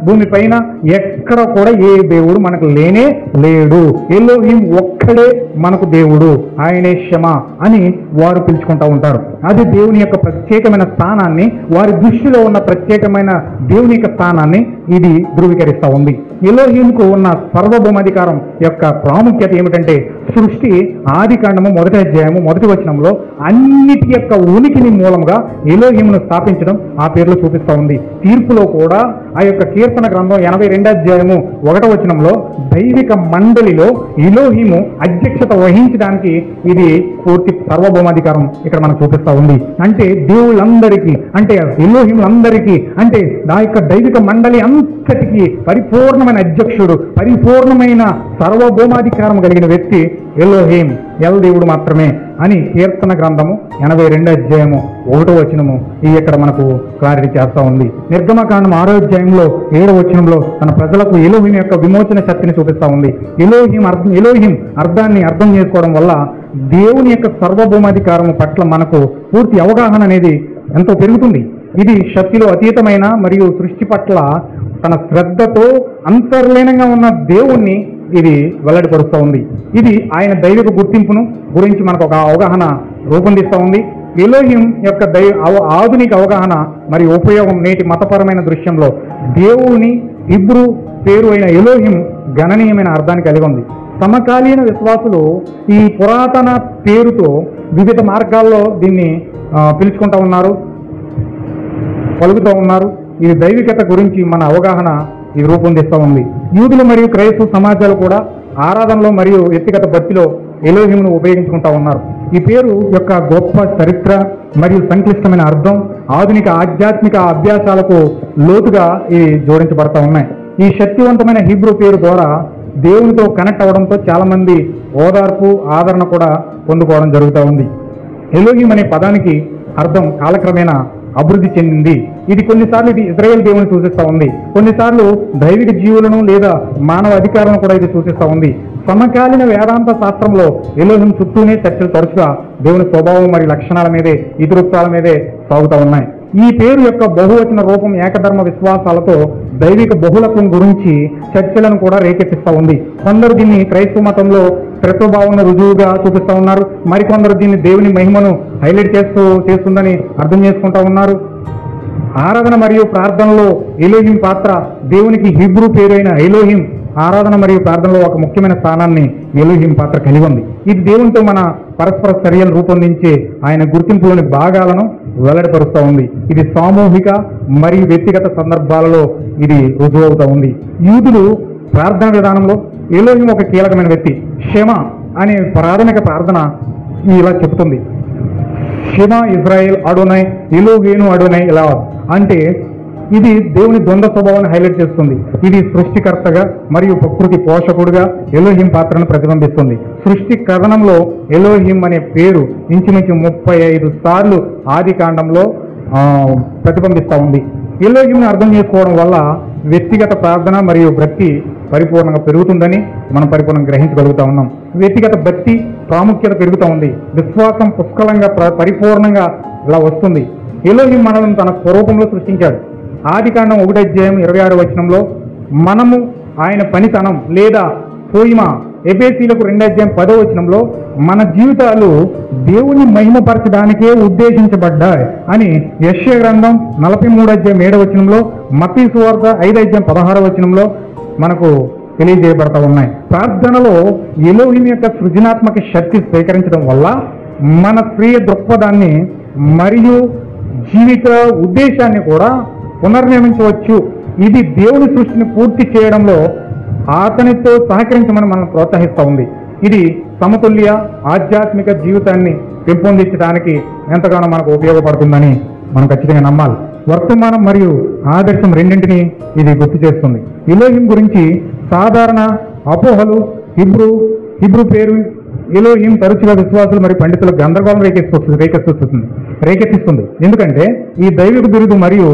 భూమి పైన ఎక్కడ కూడా ఏ దేవుడు మనకు లేనే లేడు. ఎలోహిం ఒక్కడే మనకు దేవుడు, ఆయనే క్షమ అని వారు పిలుచుకుంటూ ఉంటారు. అది దేవుని యొక్క ప్రత్యేకమైన స్థానాన్ని, వారి దృష్టిలో ఉన్న ప్రత్యేకమైన దేవుని యొక్క స్థానాన్ని ఇది ధృవీకరిస్తూ ఉంది. ఎలోహింకు ఉన్న సర్వభౌమాధికారం యొక్క ప్రాముఖ్యత ఏమిటంటే, సృష్టి ఆదికాండము 1వ అధ్యాయము 1వ వచనంలో అన్నిటి యొక్క ఉనికిని మూలంగా ఎలోహింను స్థాపించడం ఆ పేర్లు చూపిస్తూ ఉంది. తీర్పులో కూడా ఆ యొక్క కీర్తన గ్రంథం 82వ అధ్యాయము 1వ వచనంలో దైవిక మండలిలో ఎలోహిము అధ్యక్షత వహించడానికి ఇది పూర్తి సర్వభౌమాధికారం ఇక్కడ మనకు చూపిస్తూ ఉంది. అంటే దేవుళ్ళందరికీ, అంటే ఎలోహిములందరికీ, అంటే ఆ యొక్క దైవిక మండలి అంతటికి పరిపూర్ణమైన అధ్యక్షుడు, పరిపూర్ణమైన సర్వభౌమాధికారం కలిగిన వ్యక్తి ఎలోహిం, ఎల్ దేవుడు మాత్రమే అని కీర్తన గ్రంథము 82వ అధ్యాయము 1వ వచనము ఇక్కడ మనకు క్లారిటీ చేస్తూ ఉంది. నిర్గమకాండం 6వ అధ్యాయంలో 7వ వచనంలో తన ప్రజలకు ఎలోహిం యొక్క విమోచన శక్తిని చూపిస్తూ ఉంది. ఎలోహిం అర్థాన్ని అర్థం చేసుకోవడం వల్ల దేవుని యొక్క సర్వభౌమాధికారం పట్ల మనకు పూర్తి అవగాహన అనేది ఎంతో పెరుగుతుంది. ఇది శక్తిలో అతీతమైన మరియు సృష్టి పట్ల తన శ్రద్ధతో అంతర్లీనంగా ఉన్న దేవుణ్ణి ఇది వెల్లడిపరుస్తూ ఉంది. ఇది ఆయన దైవిక గుర్తింపును గురించి మనకు ఒక అవగాహన రూపొందిస్తూ ఉంది. ఎలోహిం యొక్క ఆధునిక అవగాహన మరియు ఉపయోగం నేటి మతపరమైన దృశ్యంలో దేవుని హీబ్రూ పేరు అయిన ఎలోహిం గణనీయమైన అర్థాన్ని కలిగి ఉంది. సమకాలీన విశ్వాసులు ఈ పురాతన పేరుతో వివిధ మార్గాల్లో దీన్ని పిలుచుకుంటూ ఉన్నారు, పలుకుతూ ఉన్నారు. ఇది దైవికత గురించి మన అవగాహన ఇది రూపొందిస్తూ ఉంది. యూదులు మరియు క్రైస్తవ సమాజాలు కూడా ఆరాధనలో మరియు వ్యక్తిగత భక్తిలో ఎలోహింను ఉపయోగించుకుంటూ ఉన్నారు. ఈ పేరు యొక్క గొప్ప చరిత్ర మరియు సంక్లిష్టమైన అర్థం ఆధునిక ఆధ్యాత్మిక అభ్యాసాలకు లోతుగా ఇవి జోడించబడతా ఉన్నాయి. ఈ శక్తివంతమైన హీబ్రూ పేరు ద్వారా దేవునితో కనెక్ట్ అవ్వడంతో చాలా మంది ఓదార్పు, ఆదరణ కూడా పొందుకోవడం జరుగుతూ ఉంది. ఎలోహిం అనే పదానికి అర్థం కాలక్రమేణా అభివృద్ధి చెందింది. ఇది కొన్నిసార్లు ఇది ఇజ్రాయేల్ దేవుని సూచిస్తూ ఉంది, కొన్నిసార్లు దైవిక జీవులను లేదా మానవ అధికారులను కూడా ఇది సూచిస్తూ ఉంది. సమకాలీన వేదాంత శాస్త్రంలో ఎలోహిం చుట్టూనే చర్చలు తరచుగా దేవుని స్వభావం మరియు లక్షణాల మీదే, ఇతివృత్తాల మీదే సాగుతూ ఉన్నాయి. ఈ పేరు యొక్క బహువచన రూపం ఏకధర్మ విశ్వాసాలతో దైవిక బహుళత్వం గురించి చర్చలను కూడా రేకెత్తిస్తూ ఉంది. కొందరు దీన్ని క్రైస్తవ మతంలో త్రిత్వభావం రుజువుగా చూపిస్తూ ఉన్నారు, మరికొందరు దీన్ని దేవుని మహిమను హైలైట్ చేస్తుందని అర్థం చేసుకుంటూ ఉన్నారు. ఆరాధన మరియు ప్రార్థనలో ఎలోహిం పాత్ర దేవునికి హీబ్రూ పేరైన ఎలోహిం ఆరాధన మరియు ప్రార్థనలో ఒక ముఖ్యమైన స్థానాన్ని ఎలోహిం పాత్ర కలిగి ఉంది. ఇది దేవునితో మన పరస్పర చర్యలు రూపొందించే ఆయన గుర్తింపులోని భాగాలను వెల్లడిపరుస్తూ ఉంది. ఇది సామూహిక మరియు వ్యక్తిగత సందర్భాలలో ఇది రుజువు అవుతూ ఉంది. యూదులు ప్రార్థన విధానంలో ఎలోహిం ఒక కీలకమైన వ్యక్తి. షెమ అనే ప్రాథమిక ప్రార్థన ఇలా చెబుతుంది, షెమా ఇజ్రాయెల్ అడోనై ఎలోహేను అడోనై ఇలా. అంటే ఇది దేవుని ద్వంద్వ స్వభావాన్ని హైలైట్ చేస్తుంది. ఇది సృష్టికర్తగా మరియు ప్రకృతి పోషకుడుగా ఎలోహిం పాత్రను ప్రతిబింబిస్తుంది. సృష్టి కథనంలో ఎలోహిం అనే పేరు ఇంచుమించు 35 సార్లు ఆది కాండంలో ప్రతిబింబిస్తూ ఉంది. ఎలోహింను అర్థం చేసుకోవడం వల్ల వ్యక్తిగత ప్రార్థన మరియు భక్తి పరిపూర్ణంగా పెరుగుతుందని మనం పరిపూర్ణంగా గ్రహించగలుగుతా ఉన్నాం. వ్యక్తిగత భక్తి ప్రాముఖ్యత పెరుగుతూ ఉంది. విశ్వాసం పుష్కలంగా పరిపూర్ణంగా ఇలా వస్తుంది. ఎలోహిం మనల్ని తన స్వరూపంలో సృష్టించాడు. ఆది కాండం 1:26 మనము ఆయన పనితనం లేదా పోయిమా. ఎబేసీలకు 2:10 మన జీవితాలు దేవుని మహిమపరచడానికే ఉద్దేశించబడ్డాయి అని యెషయా గ్రంథం 43:7 మత్తయి సువార్త 5:16 మనకు తెలియజేయబడతా ఉన్నాయి. ప్రార్థనలో ఎలోహిం యొక్క సృజనాత్మక శక్తి స్వీకరించడం వల్ల మన స్వీయ దృక్పథాన్ని మరియు జీవిత ఉద్దేశాన్ని కూడా పునర్నిర్మించవచ్చు. ఇది దేవుని సృష్టిని పూర్తి చేయడంలో అతనితో సహకరించమని మనల్ని ప్రోత్సహిస్తూ ఉంది. ఇది సమతుల్య ఆధ్యాత్మిక జీవితాన్ని పెంపొందించడానికి ఎంతగానో మనకు ఉపయోగపడుతుందని మనం ఖచ్చితంగా నమ్మాలి. వర్తమానం మరియు ఆదర్శం రెండింటినీ ఇది గుర్తు చేస్తుంది. ఎలోహిం గురించి సాధారణ అపోహలు హిబ్రూ పేరు ఎలోహిం తరచుగా విశ్వాసులు మరియు పండితుల గందరగోళం రేకెత్తిస్తుంది. ఎందుకంటే ఈ దైవిక బిరుదు మరియు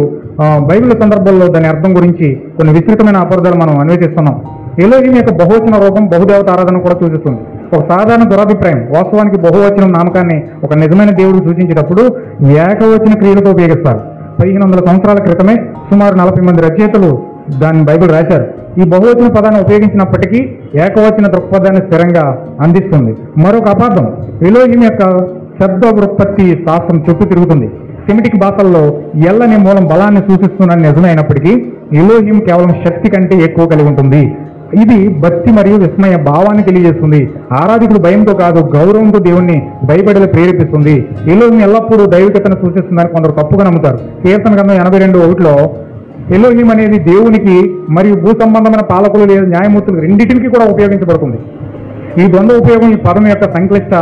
బైబిల్ సందర్భంలో దాని అర్థం గురించి కొన్ని విస్తృతమైన అపార్థాలు మనం అన్వేషిస్తున్నాం. ఎలోహిం యొక్క బహువచన రూపం బహుదేవత ఆరాధన కూడా సూచిస్తుంది. ఒక సాధారణ దురాభిప్రాయం వాస్తవానికి బహువచనం నామకాన్ని ఒక నిజమైన దేవుడు సూచించేటప్పుడు ఏకవచన క్రియలతో ఉపయోగిస్తారు. 1500 సంవత్సరాల క్రితమే సుమారు 40 మంది రచయితలు దాన్ని బైబిల్ రాశారు. ఈ బహువచన పదాన్ని ఉపయోగించినప్పటికీ ఏకవచన దృక్పథాన్ని స్థిరంగా అందిస్తుంది. మరొక అపార్థం, ఎలోహిం యొక్క శబ్ద వృత్పత్తి శాస్త్రం చుట్టూ తిరుగుతుంది. సెమిటిక్ భాషల్లో ఎల్ అనే మూలం బలాన్ని సూచిస్తుందని నిజమైనప్పటికీ ఎలోహిం కేవలం శక్తి కంటే ఎక్కువ కలిగి ఉంటుంది. ఇది భక్తి మరియు విస్మయ భావాన్ని తెలియజేస్తుంది. ఆరాధికుడు భయంతో కాదు గౌరవంతో దేవుణ్ణి భయపడేలా ప్రేరేపిస్తుంది. ఎలోహిం ఎల్లప్పుడూ దైవికతను సూచిస్తుందని కొందరు తప్పుగా నమ్ముతారు. కీర్తన గ్రంథం 82:1 ఎలోహిం అనేది దేవునికి మరియు భూ సంబంధమైన పాలకులు లేదా న్యాయమూర్తులు రెండింటికి కూడా ఉపయోగించబడుతుంది. ఈ ద్వంద్వ ఉపయోగం ఈ పదం యొక్క సంక్లిష్ట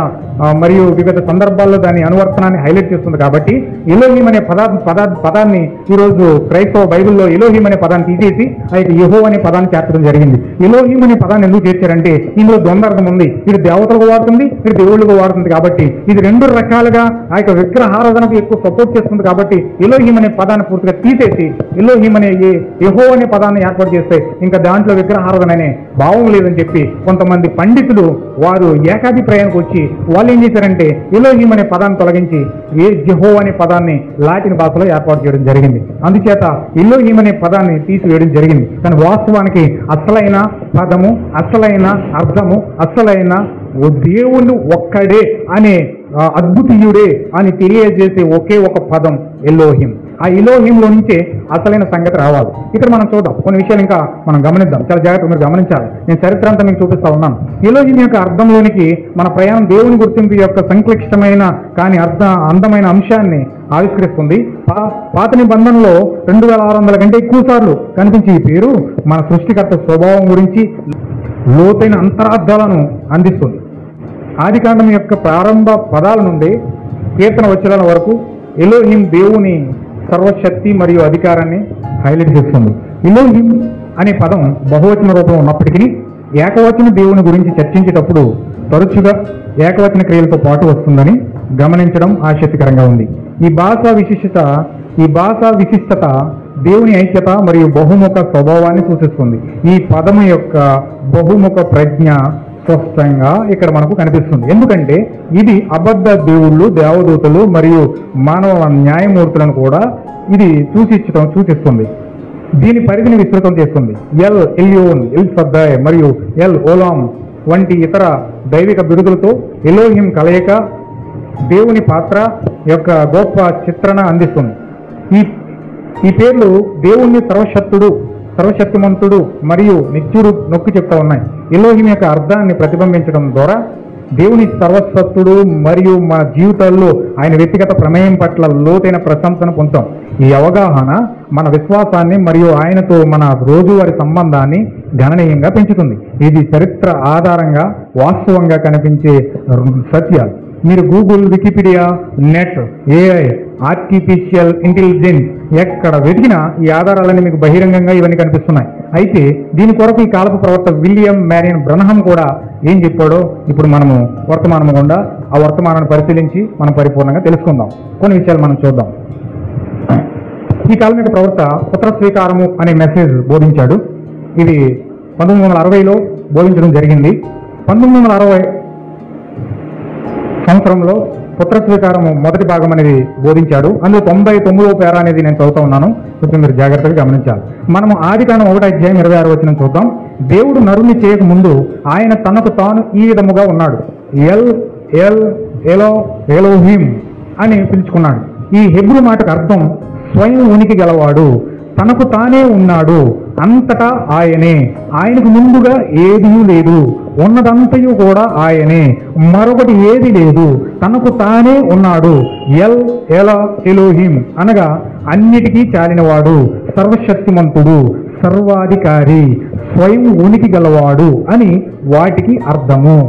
మరియు వివిధ సందర్భాల్లో దాని అనువర్తనాన్ని హైలైట్ చేస్తుంది. కాబట్టి ఎలోహిం అనే పదాన్ని ఈరోజు క్రైస్తవ బైబిల్లో ఎలోహిం అనే పదాన్ని తీసేసి అయితే యెహోవా అనే పదాన్ని చేర్చడం జరిగింది. ఎలోహిం అనే పదాన్ని ఎందుకు చేర్చారంటే ఇందులో ద్వంద్వార్థం ఉంది. ఇది దేవతలకు వాడుతుంది, ఇది దేవుళ్ళకు వాడుతుంది. కాబట్టి ఇది రెండు రకాలుగా ఆ యొక్క విగ్రహారాధనకు ఎక్కువ సపోర్ట్ చేస్తుంది. కాబట్టి ఎలోహిం అనే పదాన్ని పూర్తిగా తీసేసి ఎలోహిం అనే యెహోవా అనే పదాన్ని ఏర్పాటు చేస్తే ఇంకా దాంట్లో విగ్రహారాధన అనే భావం లేదని చెప్పి కొంతమంది పండితులు వారు ఏకాభిప్రాయానికి వచ్చి వాళ్ళు ఏం చేశారంటే ఎలోహిం అనే పదాన్ని తొలగించి యెహోవా అనే పదాన్ని లాటిన్ భాషలో ఏర్పాటు చేయడం జరిగింది. అందుచేత ఎలోహిం అనే పదాన్ని తీసివేయడం జరిగింది. కానీ వాస్తవానికి అసలైన పదము, అసలైన అర్థము, అసలైన దేవుడు ఒక్కడే అనే అద్భుతీయుడే అని తెలియజేసే ఒకే ఒక పదం ఎలోహిం. ఆ ఎలోహింలో నుంచే అసలైన సంగతి రావాలి. ఇక్కడ మనం చూద్దాం, కొన్ని విషయాలు ఇంకా మనం గమనిద్దాం. చాలా జాగ్రత్తగా మీరు గమనించాలి. నేను చరిత్ర అంతా మీకు చూపిస్తా ఉన్నాను. ఎలోహిం యొక్క అర్థంలోనికి మన ప్రయాణం దేవుని గుర్తింపు యొక్క సంక్లిష్టమైన కానీ అందమైన అంశాన్ని ఆవిష్కరిస్తుంది. పాత నిబంధనలో 2600 కంటే ఎక్కువ సార్లు కనిపించే ఈ పేరు మన సృష్టికర్త స్వభావం గురించి లోతైన అంతరార్థాలను అందిస్తుంది. ఆదికాండం యొక్క ప్రారంభ పదాల నుండి కీర్తన వచనాల వరకు ఎలోహిం దేవుని సర్వశక్తి మరియు అధికారాన్ని హైలైట్ చేస్తుంది. ఎలోహిం అనే పదం బహువచన రూపంలో ఉన్నప్పటికీ ఏకవచన దేవుని గురించి చర్చించేటప్పుడు తరచుగా ఏకవచన క్రియలతో పాటు వస్తుందని గమనించడం ఆసక్తికరంగా ఉంది. ఈ భాషా విశిష్టత దేవుని ఐక్యత మరియు బహుముఖ స్వభావాన్ని సూచిస్తుంది. ఈ పదము యొక్క బహుముఖ ప్రజ్ఞ స్పష్టంగా ఇక్కడ మనకు కనిపిస్తుంది. ఎందుకంటే ఇది అబద్ధ దేవుళ్ళు, దేవదూతలు మరియు మానవ న్యాయమూర్తులను కూడా ఇది సూచిస్తుంది. దీని పరిధిని విస్తృతం చేస్తుంది. ఎల్ ఎల్యోన్, ఎల్ సద్దాయ్ మరియు ఎల్ ఓలాం వంటి ఇతర దైవిక బిరుదులతో ఎలోహిం కలయిక దేవుని పాత్ర యొక్క గొప్ప చిత్రణ అందిస్తుంది. ఈ పేర్లు దేవుణ్ణి సర్వశక్తిమంతుడు మరియు నిత్యుడు నొక్కి చెప్తా ఉన్నాయి. ఎలోహిం యొక్క అర్థాన్ని ప్రతిబింబించడం ద్వారా దేవుని సర్వస్వత్తుడు మరియు మన జీవితాల్లో ఆయన వ్యక్తిగత ప్రమేయం పట్ల లోతైన ప్రశంసను పొందుతాం. ఈ అవగాహన మన విశ్వాసాన్ని మరియు ఆయనతో మన రోజువారీ సంబంధాన్ని గణనీయంగా పెంచుతుంది. ఇది చరిత్ర ఆధారంగా వాస్తవంగా కనిపించే సత్యాలు. మీరు Google, Wikipedia, net, AI, artificial intelligence ఎక్కడ వెతికినా ఈ ఆధారాలన్నీ మీకు బహిరంగంగా ఇవన్నీ కనిపిస్తున్నాయి. అయితే దీని కొరకు ఈ కాలపు ప్రవక్త విలియం మ్యారియన్ బ్రనహం కూడా ఏం చెప్పాడో ఇప్పుడు మనము వర్తమానం గుండా ఆ వర్తమానాన్ని పరిశీలించి మనం పరిపూర్ణంగా తెలుసుకుందాం. కొన్ని విషయాలు మనం చూద్దాం. ఈ కాలం యొక్క ప్రవక్త పుత్ర స్వీకారము అనే మెసేజ్ బోధించాడు. ఇది 1960లో బోధించడం జరిగింది. 1960 సంవత్సరంలో పుత్ర స్వీకారము మొదటి భాగం అనేది బోధించాడు. అందులో 99వ పేర అనేది నేను చదువుతా ఉన్నాను. ఇప్పుడు మీరు జాగ్రత్తగా గమనించాలి. మనము ఆదికాండం 1:26 చూద్దాం. దేవుడు నరుని చేయక ముందు ఆయన తనకు తాను ఈ విధముగా ఉన్నాడు. ఎలోహిం అని పిలుచుకున్నాడు. ఈ హెబ్రూ మాటకు అర్థం స్వయం ఉనికి గలవాడు, తనకు తానే ఉన్నాడు, అంతటా ఆయనే, ఆయనకు ముందుగా ఏదీ లేదు, ఉన్నదంతయు కూడా ఆయనే, మరొకటి ఏది లేదు, తనకు తానే ఉన్నాడు. ఎలోహిం అనగా అన్నిటికీ చాలినవాడు, సర్వశక్తిమంతుడు, సర్వాధికారి, స్వయం ఉనికి గలవాడు అని వాటికి అర్థము.